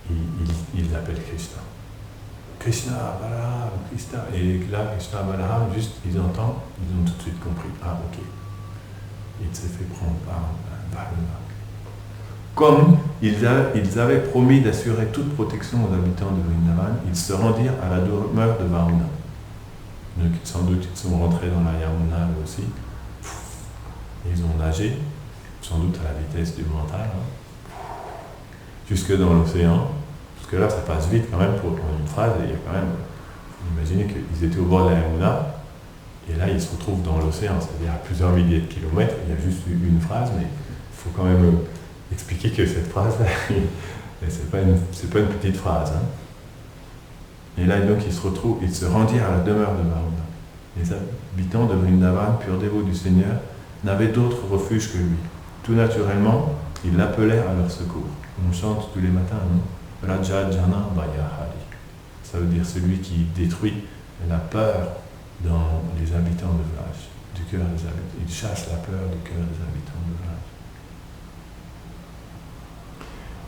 ils appellent Krishna. Krishna, Balaram, Krishna. Et là, Krishna, Balaram, juste, ils entendent, ils ont tout de suite compris. Ah, ok. Il s'est fait prendre par Varuna. Comme ils avaient promis d'assurer toute protection aux habitants de Vrindavan, ils se rendirent à la demeure de Varuna. Donc, sans doute, ils sont rentrés dans la Yamuna aussi. Ils ont nagé, sans doute à la vitesse du mental, jusque dans l'océan, parce que là ça passe vite quand même pour une phrase, et il y a quand même, imaginez qu'ils étaient au bord de la Yamuna, et là ils se retrouvent dans l'océan, c'est-à-dire à plusieurs milliers de kilomètres, il y a juste une phrase, mais il faut quand même expliquer que cette phrase-là, c'est pas une petite phrase. Hein. Et là donc ils se rendirent à la demeure de Varuna. Les habitants de Vrindavan, purs dévots du Seigneur, n'avaient d'autre refuge que lui. Tout naturellement, ils l'appelèrent à leur secours. On chante tous les matins, non? Raja Jana Bayahari. Ça veut dire celui qui détruit la peur dans les habitants de Vraj, du cœur des habitants. Il chasse la peur du cœur des habitants de Vraj.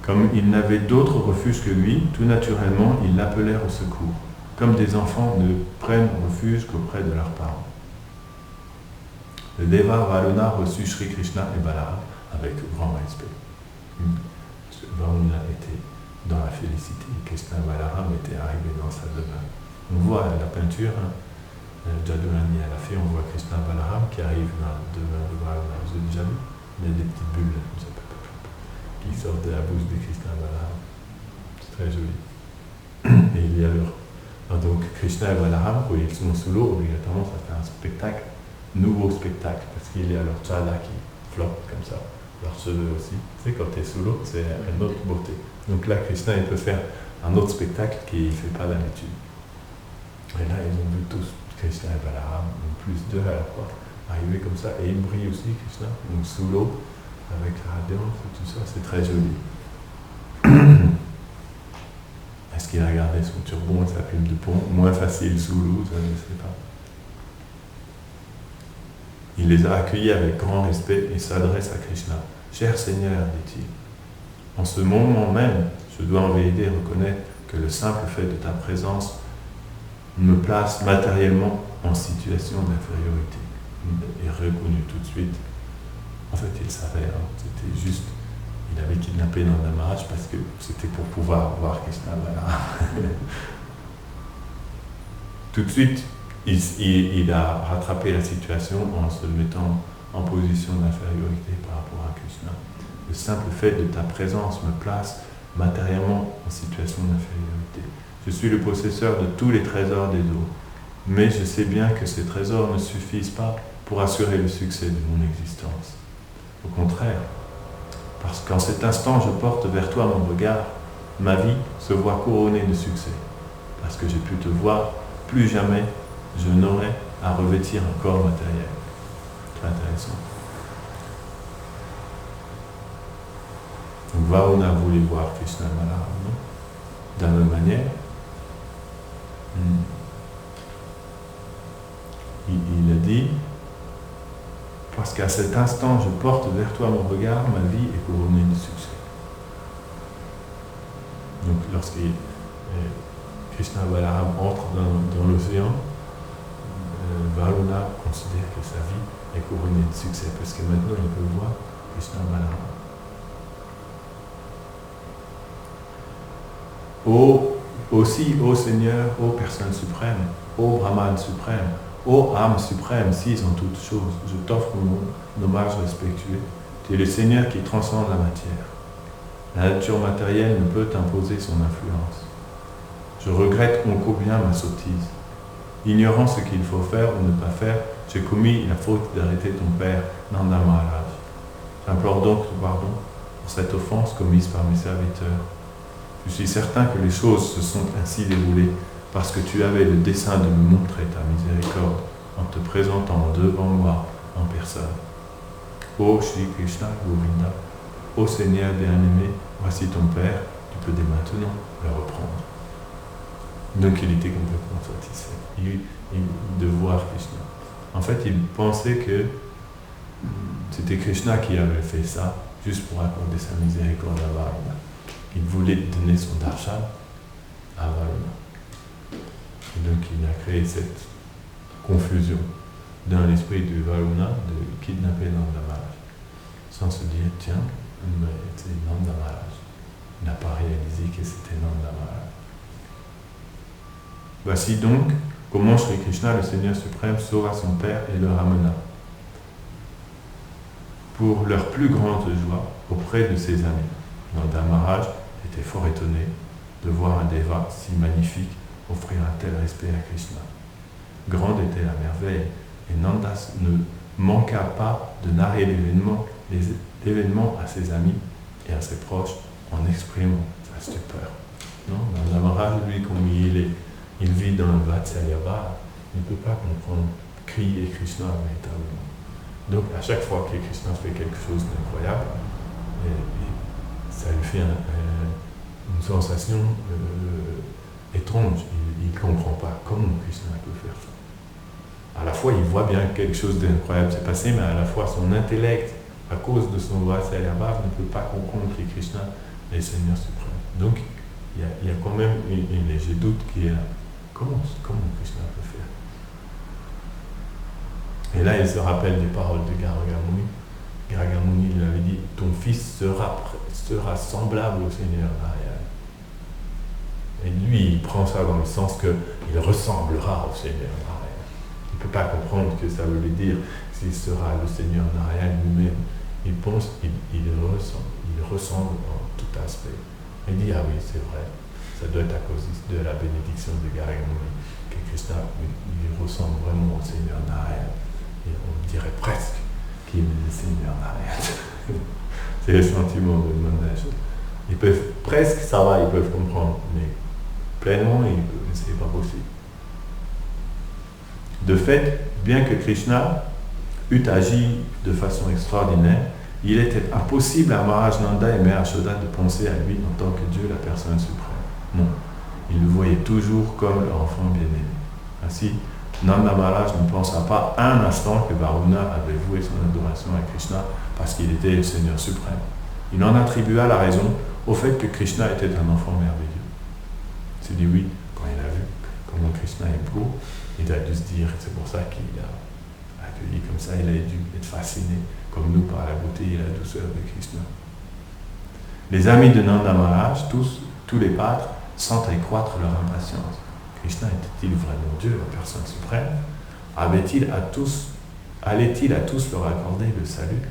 Comme ils n'avaient d'autre refuge que lui, tout naturellement, ils l'appelèrent au secours, comme des enfants ne prennent refuge qu'auprès de leurs parents. Le Deva Varuna reçut Sri Krishna et Balaram avec grand respect. Varuna était dans la félicité, Krishna et Balaram étaient arrivés dans sa demeure. On voit la peinture, Jadurani à la fée, on voit Krishna et Balaram qui arrivent dans la demeure de Varuna. Vous avez déjà vu? Il y a des petites bulles comme ça, qui sortent de la bouche de Krishna et Balaram. C'est très joli. Et il y a donc Krishna et Balaram, quand ils sont sous l'eau, obligatoirement ça fait un spectacle. Nouveau spectacle, parce qu'il y a leur tchala qui flotte comme ça, leurs cheveux aussi. Tu sais, quand tu es sous l'eau, c'est une autre beauté. Donc là, Krishna, il peut faire un autre spectacle qu'il ne fait pas d'habitude. Et là, ils ont vu tous Krishna et Balaram, plus d'eux à la fois, arriver comme ça, et il brille aussi, Krishna, donc sous l'eau, avec la radiance et tout ça, c'est très joli. Est-ce qu'il a gardé son turban et sa plume de pont? Moins facile sous l'eau, ça, je ne sais pas. Il les a accueillis avec grand respect et s'adresse à Krishna. « Cher Seigneur, dit-il, en ce moment même, je dois en vérité reconnaître que le simple fait de ta présence me place matériellement en situation d'infériorité. » Il est reconnu tout de suite En fait, il savait, hein, c'était juste, il avait kidnappé Nanda Maharaj parce que c'était pour pouvoir voir Krishna Balaram. Tout de suite, il a rattrapé la situation en se mettant en position d'infériorité par rapport à Krishna. Le simple fait de ta présence me place matériellement en situation d'infériorité. Je suis le possesseur de tous les trésors des eaux, mais je sais bien que ces trésors ne suffisent pas pour assurer le succès de mon existence. Au contraire, parce qu'en cet instant je porte vers toi mon regard, ma vie se voit couronnée de succès. Parce que j'ai pu te voir, plus jamais je n'aurai à revêtir un corps matériel. Très intéressant. Donc Varuna voulait voir Krishna Balaram, de la même manière. Il a dit, parce qu'à cet instant je porte vers toi mon regard, ma vie est couronnée de succès. Donc lorsque Krishna Balaram entre dans l'océan, Varuna considère que sa vie est couronnée de succès, parce que maintenant il peut voir Krishna Balaram. Aussi, ô Seigneur, ô Personne suprême, ô Brahman suprême, ô âme suprême, sise en toutes choses, je t'offre mon hommage respectueux. Tu es le Seigneur qui transcende la matière. La nature matérielle ne peut imposer son influence. Je regrette mon combien ma sottise. Ignorant ce qu'il faut faire ou ne pas faire, j'ai commis la faute d'arrêter ton père, Nanda Maharaj. J'implore donc ton pardon pour cette offense commise par mes serviteurs. Je suis certain que les choses se sont ainsi déroulées parce que tu avais le dessein de me montrer ta miséricorde en te présentant devant moi en personne. Ô Shri Krishna Govinda, ô Seigneur bien-aimé, voici ton Père, tu peux dès maintenant le reprendre. Donc il était complètement satisfait de voir Krishna. En fait, il pensait que c'était Krishna qui avait fait ça juste pour accorder sa miséricorde à Varuna. Il voulait donner son darshan à Varuna. Et donc il a créé cette confusion dans l'esprit de Varuna de kidnapper Nanda Maharaj, sans se dire, tiens, mais c'est Nanda Maharaj. Il n'a pas réalisé que c'était Nanda Maharaj. Voici donc comment Sri Krishna, le Seigneur suprême, sauva son père et le ramena. Pour leur plus grande joie auprès de ses amis. Nanda Maharaj était fort étonné de voir un déva si magnifique offrir un tel respect à Krishna. Grande était la merveille, et Nanda ne manqua pas de narrer l'événement à ses amis et à ses proches en exprimant sa stupeur. Non, Nanda Maharaj, lui, comme il vit dans le Vatsalyabha, il ne peut pas comprendre crier Krishna véritablement. Donc à chaque fois que Krishna fait quelque chose d'incroyable, ça lui fait une sensation étrange. Il ne comprend pas comment Krishna peut faire ça. À la fois, il voit bien que quelque chose d'incroyable s'est passé, mais à la fois, son intellect, à cause de son Vatsalyabha, ne peut pas comprendre que Krishna est Seigneur suprême. Donc, il y a quand même un léger doute qui est là. Comment Krishna peut faire? Et là, il se rappelle des paroles de Garga Muni. Garga Muni lui avait dit, ton fils sera semblable au Seigneur Narayana. Et lui, il prend ça dans le sens qu'il ressemblera au Seigneur Narayana. Il ne peut pas comprendre que ça veut lui dire qu'il sera le Seigneur Narayana lui-même. Il pense qu'il ressemble en tout aspect. Il dit, ah oui, c'est vrai, ça doit être à cause de la bénédiction de Garga Muni que Krishna il ressemble vraiment au Seigneur Narayana. Et on dirait presque qu'il est le Seigneur Narayana. C'est le sentiment de demandage. Ils peuvent presque, ça va, ils peuvent comprendre, mais pleinement, c'est pas possible. De fait, bien que Krishna eût agi de façon extraordinaire, il était impossible à Maharaj Nanda et Mère Yashoda de penser à lui en tant que Dieu, la personne suprême. Non, ils le voyaient toujours comme leur enfant bien-aimé. Ainsi, Nanda Maharaj ne pensa pas un instant que Varuna avait voué son adoration à Krishna parce qu'il était le Seigneur suprême. Il en attribua la raison au fait que Krishna était un enfant merveilleux. Il s'est dit oui, quand il a vu comment Krishna est beau, il a dû se dire, c'est pour ça qu'il a accueilli comme ça, il a dû être fasciné comme nous par la beauté et la douceur de Krishna. Les amis de Nanda Maharaj, tous les pâtres, sentaient croître leur impatience. Krishna était-il vraiment Dieu, la personne suprême? Allait-il à tous leur accorder le salut?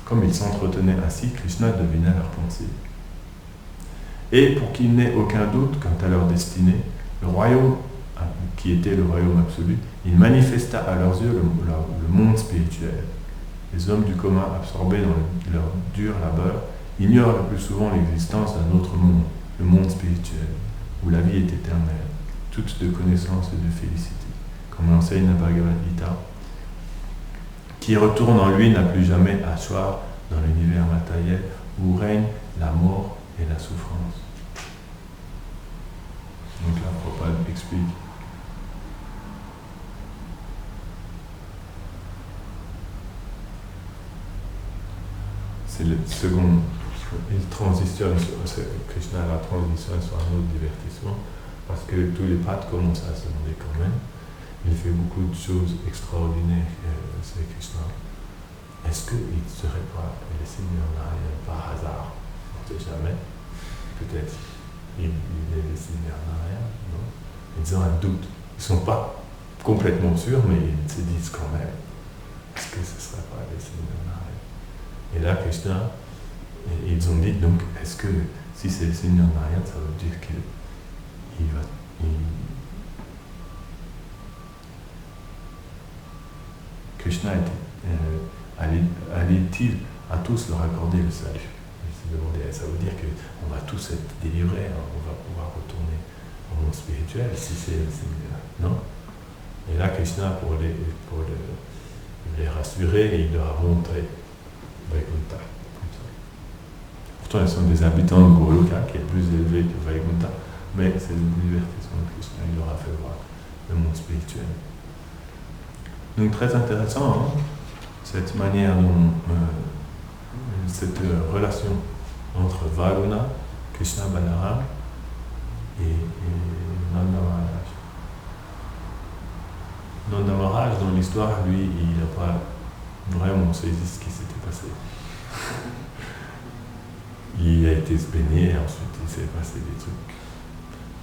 Comme ils s'entretenaient ainsi, Krishna devinait leurs pensées. Et pour qu'il n'ait aucun doute quant à leur destinée, le royaume, qui était le royaume absolu, il manifesta à leurs yeux le monde spirituel. Les hommes du commun, absorbés dans leur dur labeur, ignorent le plus souvent l'existence d'un autre monde, le monde spirituel, où la vie est éternelle, toute de connaissance et de félicité. Comme l'enseigne la Bhagavad Gita, qui retourne en lui n'a plus jamais à choir dans l'univers matériel où règne la mort et la souffrance. Donc là, Prabhupada explique. C'est le second. Il transitionne, Krishna la transitionne sur un autre divertissement, parce que tous les pâtres commencent à se demander quand même. Il fait beaucoup de choses extraordinaires, c'est Krishna. Est-ce qu'il ne serait pas laissé en arrière par hasard? On ne sait jamais. Peut-être il est laissé en arrière, non? Ils ont un doute. Ils ne sont pas complètement sûrs, mais ils se disent quand même, est-ce que ce ne serait pas laissé en arrière? Et là, Krishna, ils ont dit, donc, est-ce que si c'est laissé en arrière, ça veut dire qu'il va... Krishna allait-il à tous leur accorder le salut? Il s'est demandé, ça veut dire qu'on va tous être délivrés, on va pouvoir retourner au monde spirituel si c'est non? Et là, Krishna, pour les rassurer, il leur a montré Vaikuntha. Pourtant, ils sont des habitants de Goloka, qui est plus élevé que Vaikuntha, mais c'est le divertissement de Krishna, il leur a fait voir le monde spirituel. Donc très intéressant, hein, cette manière dont cette relation entre Varuna, Krishna Balaram et Nanda Maharaj. Nanda Maharaj, dans l'histoire, lui, il n'a pas vraiment saisi ce qui s'était passé. Il a été se baigner et ensuite il s'est passé des trucs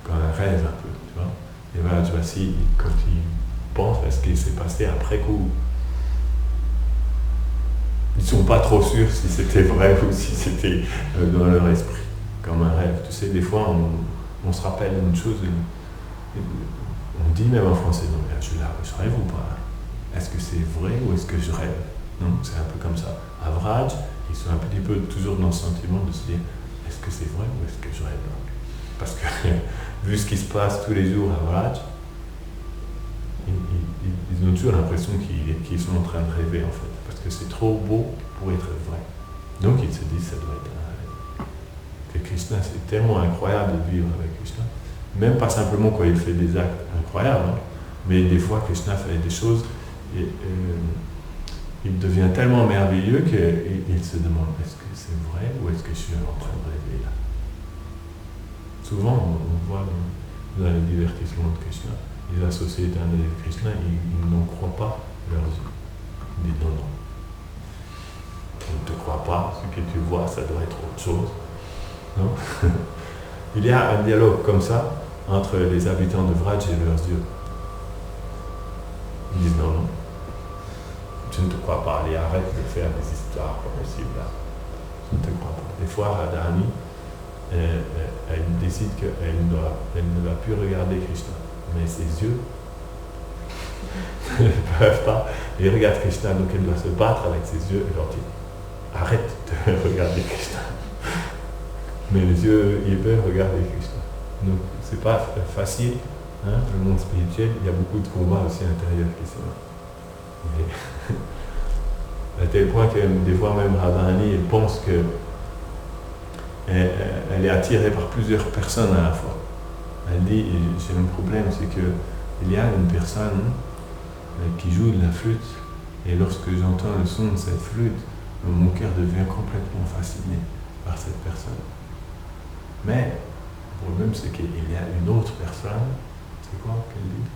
comme un rêve un peu, tu vois. Et Vrajvasi, quand il pense à ce qui s'est passé après coup, ils ne sont pas trop sûrs si c'était vrai ou si c'était dans leur esprit, comme un rêve. Tu sais, des fois, on se rappelle une chose, on dit même en français, non, mais je rêve ou pas? Est-ce que c'est vrai ou est-ce que je rêve? Non, c'est un peu comme ça. À Vraj, ils sont un petit peu toujours dans le sentiment de se dire, est-ce que c'est vrai ou est-ce que je rêve? Parce que, vu ce qui se passe tous les jours à Vraj, ils ont toujours l'impression qu'ils sont en train de rêver en fait, parce que c'est trop beau pour être vrai. Donc ils se disent ça doit être un rêve. Que Krishna, c'est tellement incroyable de vivre avec Krishna, même pas simplement quand il fait des actes incroyables, hein, mais des fois Krishna fait des choses et il devient tellement merveilleux qu'il se demande est-ce que c'est vrai ou est-ce que je suis en train de rêver là. Souvent on voit dans le divertissement de Krishna, les associés éternels de Krishna, ils n'en croient pas leurs yeux. Ils disent non, non. On ne te croit pas, ce que tu vois, ça doit être autre chose. Non. Il y a un dialogue comme ça entre les habitants de Vraj et leurs yeux. Ils disent non, non. Je ne te crois pas, allez, arrête de faire des histoires comme ci ou là. Je ne te crois pas. Des fois, Radharani, elle décide qu'elle ne va plus regarder Krishna. Mais ses yeux ne peuvent pas. Ils regardent Krishna, donc elle doit se battre avec ses yeux et leur dire arrête de regarder Krishna. Mais les yeux, ils peuvent regarder Krishna. Donc c'est pas facile, hein, le monde spirituel, il y a beaucoup de combats aussi intérieurs qui sont là. À tel point que des fois même Radharani, elle pense que elle est attirée par plusieurs personnes à la fois. Elle dit, j'ai un problème, c'est qu'il y a une personne qui joue de la flûte, et lorsque j'entends le son de cette flûte, mon cœur devient complètement fasciné par cette personne. Mais, le problème, c'est qu'il y a une autre personne, c'est quoi qu'elle dit?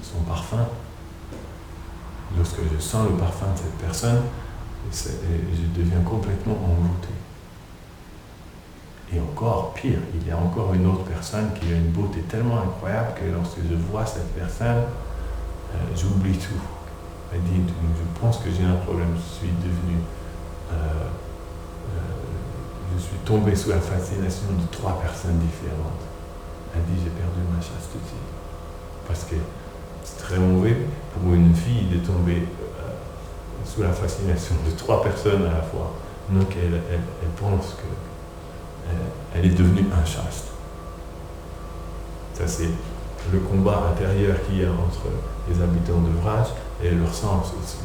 Son parfum lorsque je sens le parfum de cette personne, je deviens complètement envoûté. Et encore pire, il y a encore une autre personne qui a une beauté tellement incroyable que lorsque je vois cette personne, j'oublie tout. Elle dit, je pense que j'ai un problème, je suis tombé sous la fascination de 3 personnes différentes. Elle dit, j'ai perdu ma chasteté. Parce que c'est très mauvais pour une fille de tomber sous la fascination de 3 personnes à la fois. Donc elle pense qu'elle est devenue inchaste. Ça c'est le combat intérieur qu'il y a entre les habitants de Vraj et leur sens aussi.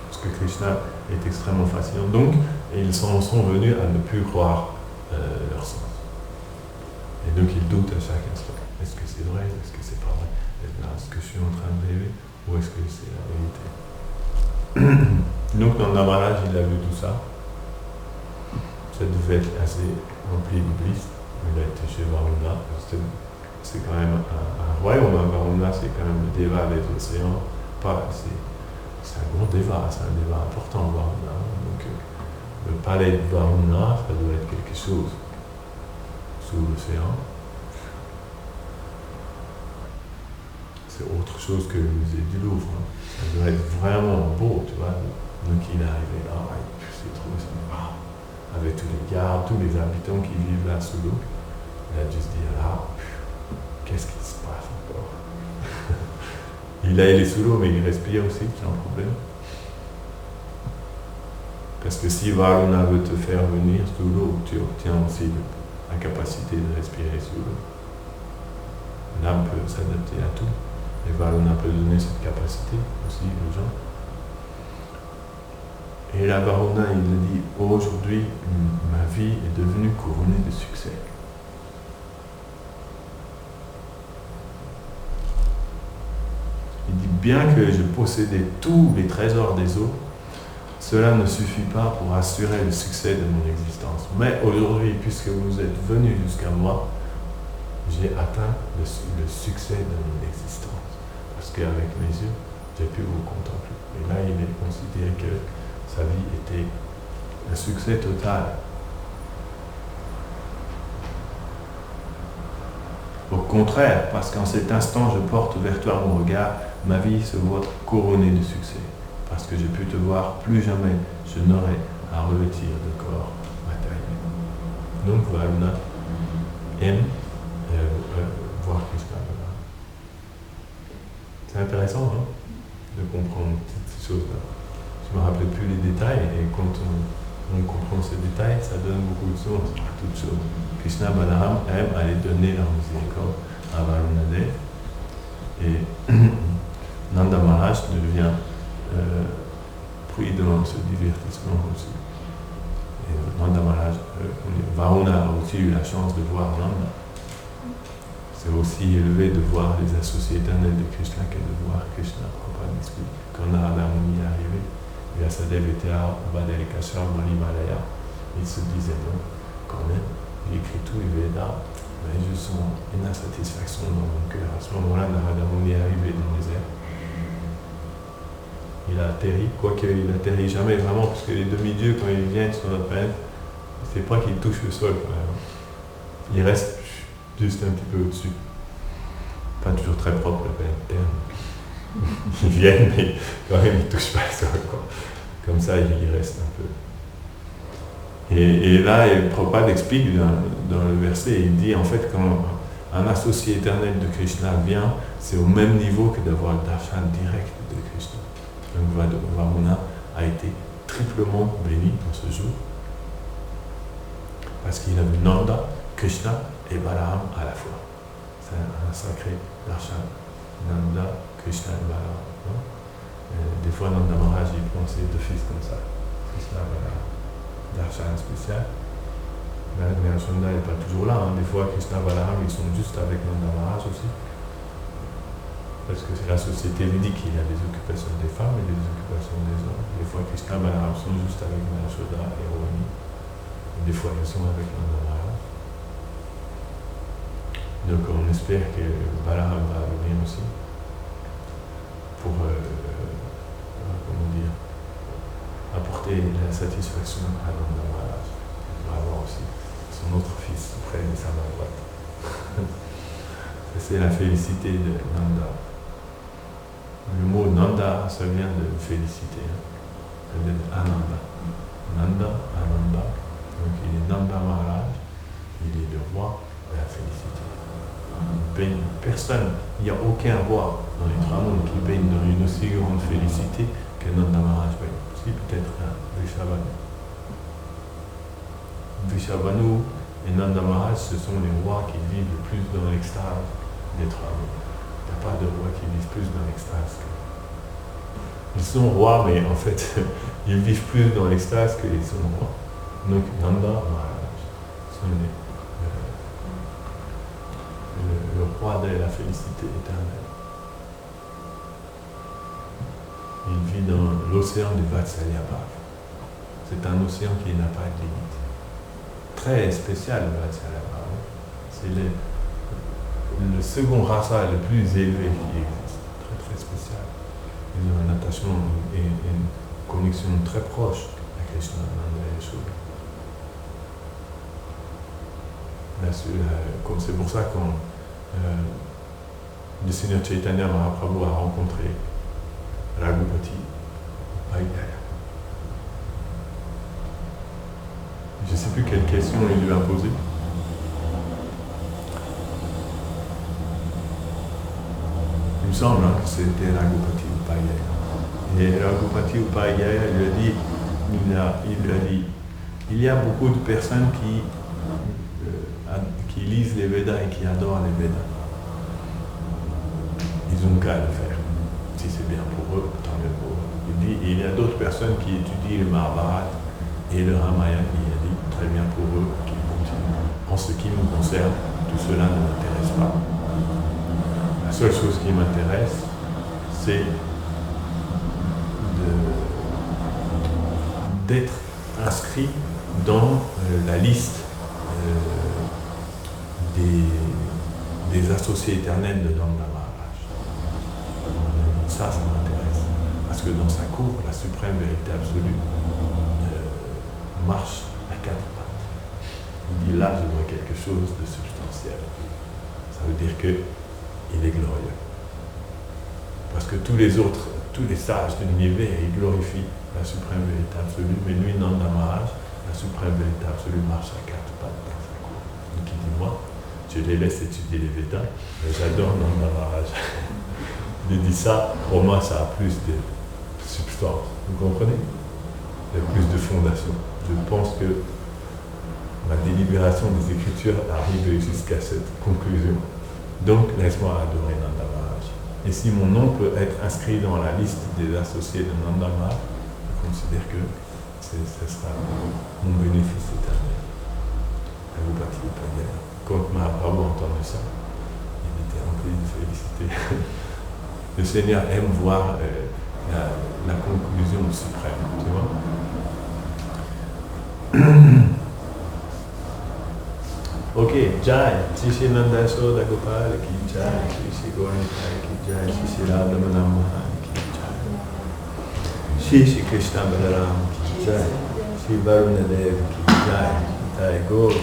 Parce que Krishna est extrêmement fascinant. Donc, ils sont venus à ne plus croire leur sens. Et donc, ils doutent à chaque instant. Est-ce que c'est vrai? Est-ce que c'est pas vrai? Est-ce que je suis en train de rêver? Ou est-ce que c'est la vérité? Donc, Nanda Maharaj, il a vu tout ça. Ça devait être assez rempli d'iblis. Il a été chez Varuna. C'est quand même un royaume. Varuna, c'est quand même le déva des océans. C'est un gros déva, c'est un déva important, Varuna. Donc, le palais de Varuna, ça doit être quelque chose sous l'océan. C'est autre chose que le musée du Louvre. Ça doit être vraiment beau, tu vois. Donc, il est arrivé là, c'est trop ça. Avec tous les gardes, tous les habitants qui vivent là sous l'eau. Il a juste dit, qu'est-ce qui se passe encore? Il est sous l'eau, mais il respire aussi, c'est un problème. Parce que si Varuna veut te faire venir sous l'eau, tu obtiens aussi la capacité de respirer sous l'eau. L'âme peut s'adapter à tout. Et Varuna peut donner cette capacité aussi aux gens. Et là, Varuna, il a dit, aujourd'hui, ma vie est devenue couronnée de succès. Il dit, bien que je possédais tous les trésors des eaux, cela ne suffit pas pour assurer le succès de mon existence. Mais aujourd'hui, puisque vous êtes venus jusqu'à moi, j'ai atteint le succès de mon existence. Parce qu'avec mes yeux, j'ai pu vous contempler. Et là, il est considéré que sa vie était un succès total. Au contraire, parce qu'en cet instant, je porte vers toi mon regard, ma vie se voit couronnée de succès. Parce que j'ai pu te voir, plus jamais je n'aurai à revêtir de corps matériel. Donc Varuna aime voir Krishna. C'est intéressant de comprendre toutes ces choses-là. Je ne me rappelle plus les détails, et quand on comprend ces détails, ça donne beaucoup de sens à toutes choses. Krishna Balaram aime aller donner leur miséricorde à Varunadev, et Nanda Maharaj devient pris dans ce divertissement aussi. Et Nanda Maharaj, Varuna a aussi eu la chance de voir Nanda. C'est aussi élevé de voir les associés éternels de Krishna que de voir Krishna. Quand Narada Muni est arrivé, Vyasadeva était à Badalekashar dans l'Himalaya, il se disait non, quand même, il écrit tout les Védas, mais je sens une insatisfaction dans mon cœur. À ce moment-là, Narada Muni est arrivé dans les airs. Il a atterri, quoique il n'atterrit jamais vraiment, parce que les demi-dieux, quand ils viennent sur notre planète, c'est pas qu'ils touchent le sol quand même. Ils restent juste un petit peu au-dessus. Pas toujours très propre la planète Terre. Ils viennent, mais quand même ils ne touchent pas le sol, quoi. Comme ça, ils restent un peu. Et là, Prabhupada explique dans le verset, il dit en fait quand un associé éternel de Krishna vient, c'est au même niveau que d'avoir le darshan direct de Krishna. Donc Varuna a été triplement béni dans ce jour parce qu'il a vu Nanda, Krishna et Balaram à la fois. C'est un sacré darshan. Nanda, Krishna et Balaram. Des fois Nanda Maharaj il prend ses 2 fils comme ça. Krishna et Balaram. Darshan spécial. Mais Ashwanda n'est pas toujours là. Des fois Krishna et Balaram ils sont juste avec Nanda Maharaj aussi. Parce que la société lui dit qu'il y a des occupations des femmes et des occupations des hommes. Des fois, Krishna et Balaram sont juste avec Yashoda et Rohini. Des fois, ils sont avec Nanda Maharaj. Donc, on espère que Balaram va venir aussi. pour comment dire, apporter la satisfaction à Nanda Maharaj. Il va avoir aussi son autre fils près de sa main droite. C'est la félicité de Nanda. Le mot Nanda, ça vient de félicité. Ça vient de Ananda. Nanda, Ananda. Donc il est Nanda Maharaj, il est le roi de la félicité. Personne, il n'y a aucun roi dans les trois mondes qui baigne dans une aussi grande félicité que Nanda Maharaj. Si, peut-être Vrishabhanu. Vrishabhanu et Nanda Maharaj, ce sont les rois qui vivent le plus dans l'extase des trois mondes. Il n'y a pas de rois qui vivent plus dans l'extase. Ils sont rois, mais en fait, ils vivent plus dans l'extase qu'ils sont rois. Donc Nanda Maharaj sont le roi de la félicité éternelle. Il vit dans l'océan du Vatsalya Bhava. C'est un océan qui n'a pas de limite. Très spécial, le Vatsalya Bhava. C'est le second rasa le plus élevé qui existe. Très très spécial. Ils ont un attachement et une connexion très proche à Krishna, Nanda et Yashoda. C'est pour ça quand le Seigneur Chaitanya Mahaprabhu a rencontré Raghupati Bhaigaya. Je ne sais plus quelle question il lui a posée. Il me semble que c'était Raghupati Bhaigaya. Et Raghupati Bhaigaya lui a dit, il y a beaucoup de personnes qui lisent les Védas et qui adorent les Védas. Ils ont qu'à le faire. Si c'est bien pour eux, tant mieux pour eux. Il dit, il y a d'autres personnes qui étudient le Mahabharata et le Ramayana, il a dit, très bien pour eux, qu'ils continuent. En ce qui me concerne, tout cela ne m'intéresse pas. La seule chose qui m'intéresse, c'est d'être inscrit dans la liste des associés éternels de Nanda Maharaj. Ça m'intéresse. Parce que dans sa cour, la suprême vérité absolue marche à quatre pattes. Il dit là, je vois quelque chose de substantiel. Ça veut dire qu'il est glorieux. Parce que tous les sages de l'univers, ils glorifient la suprême vérité absolue, mais lui, Nanda Maharaj, la suprême vérité absolue marche à quatre pattes dans sa cour. Donc il dit, moi, je les laisse étudier les Védas, mais j'adore Nanda Maharaj. Il dit ça, pour moi, ça a plus de substance. Vous comprenez? Il y a plus de fondation. Je pense que ma délibération des Écritures arrive jusqu'à cette conclusion. Donc, laisse-moi adorer Nanda Maharaj. Et si mon nom peut être inscrit dans la liste des associés de Nanda Maharaj, je considère que ce sera mon bénéfice éternel. Quand Mahaprabhu a entendu ça, il était rempli de félicité. Le Seigneur aime voir la conclusion suprême, tu vois. Ok, Jai, Shri Nanda Yashoda Gopal ki Jai, Shri Gauranga ki Jai, Shri Radha Madan ki Jai, Shri Krishna Balaram ki Jai, Shri Varuna Dev ki Jai, Jai Gaur.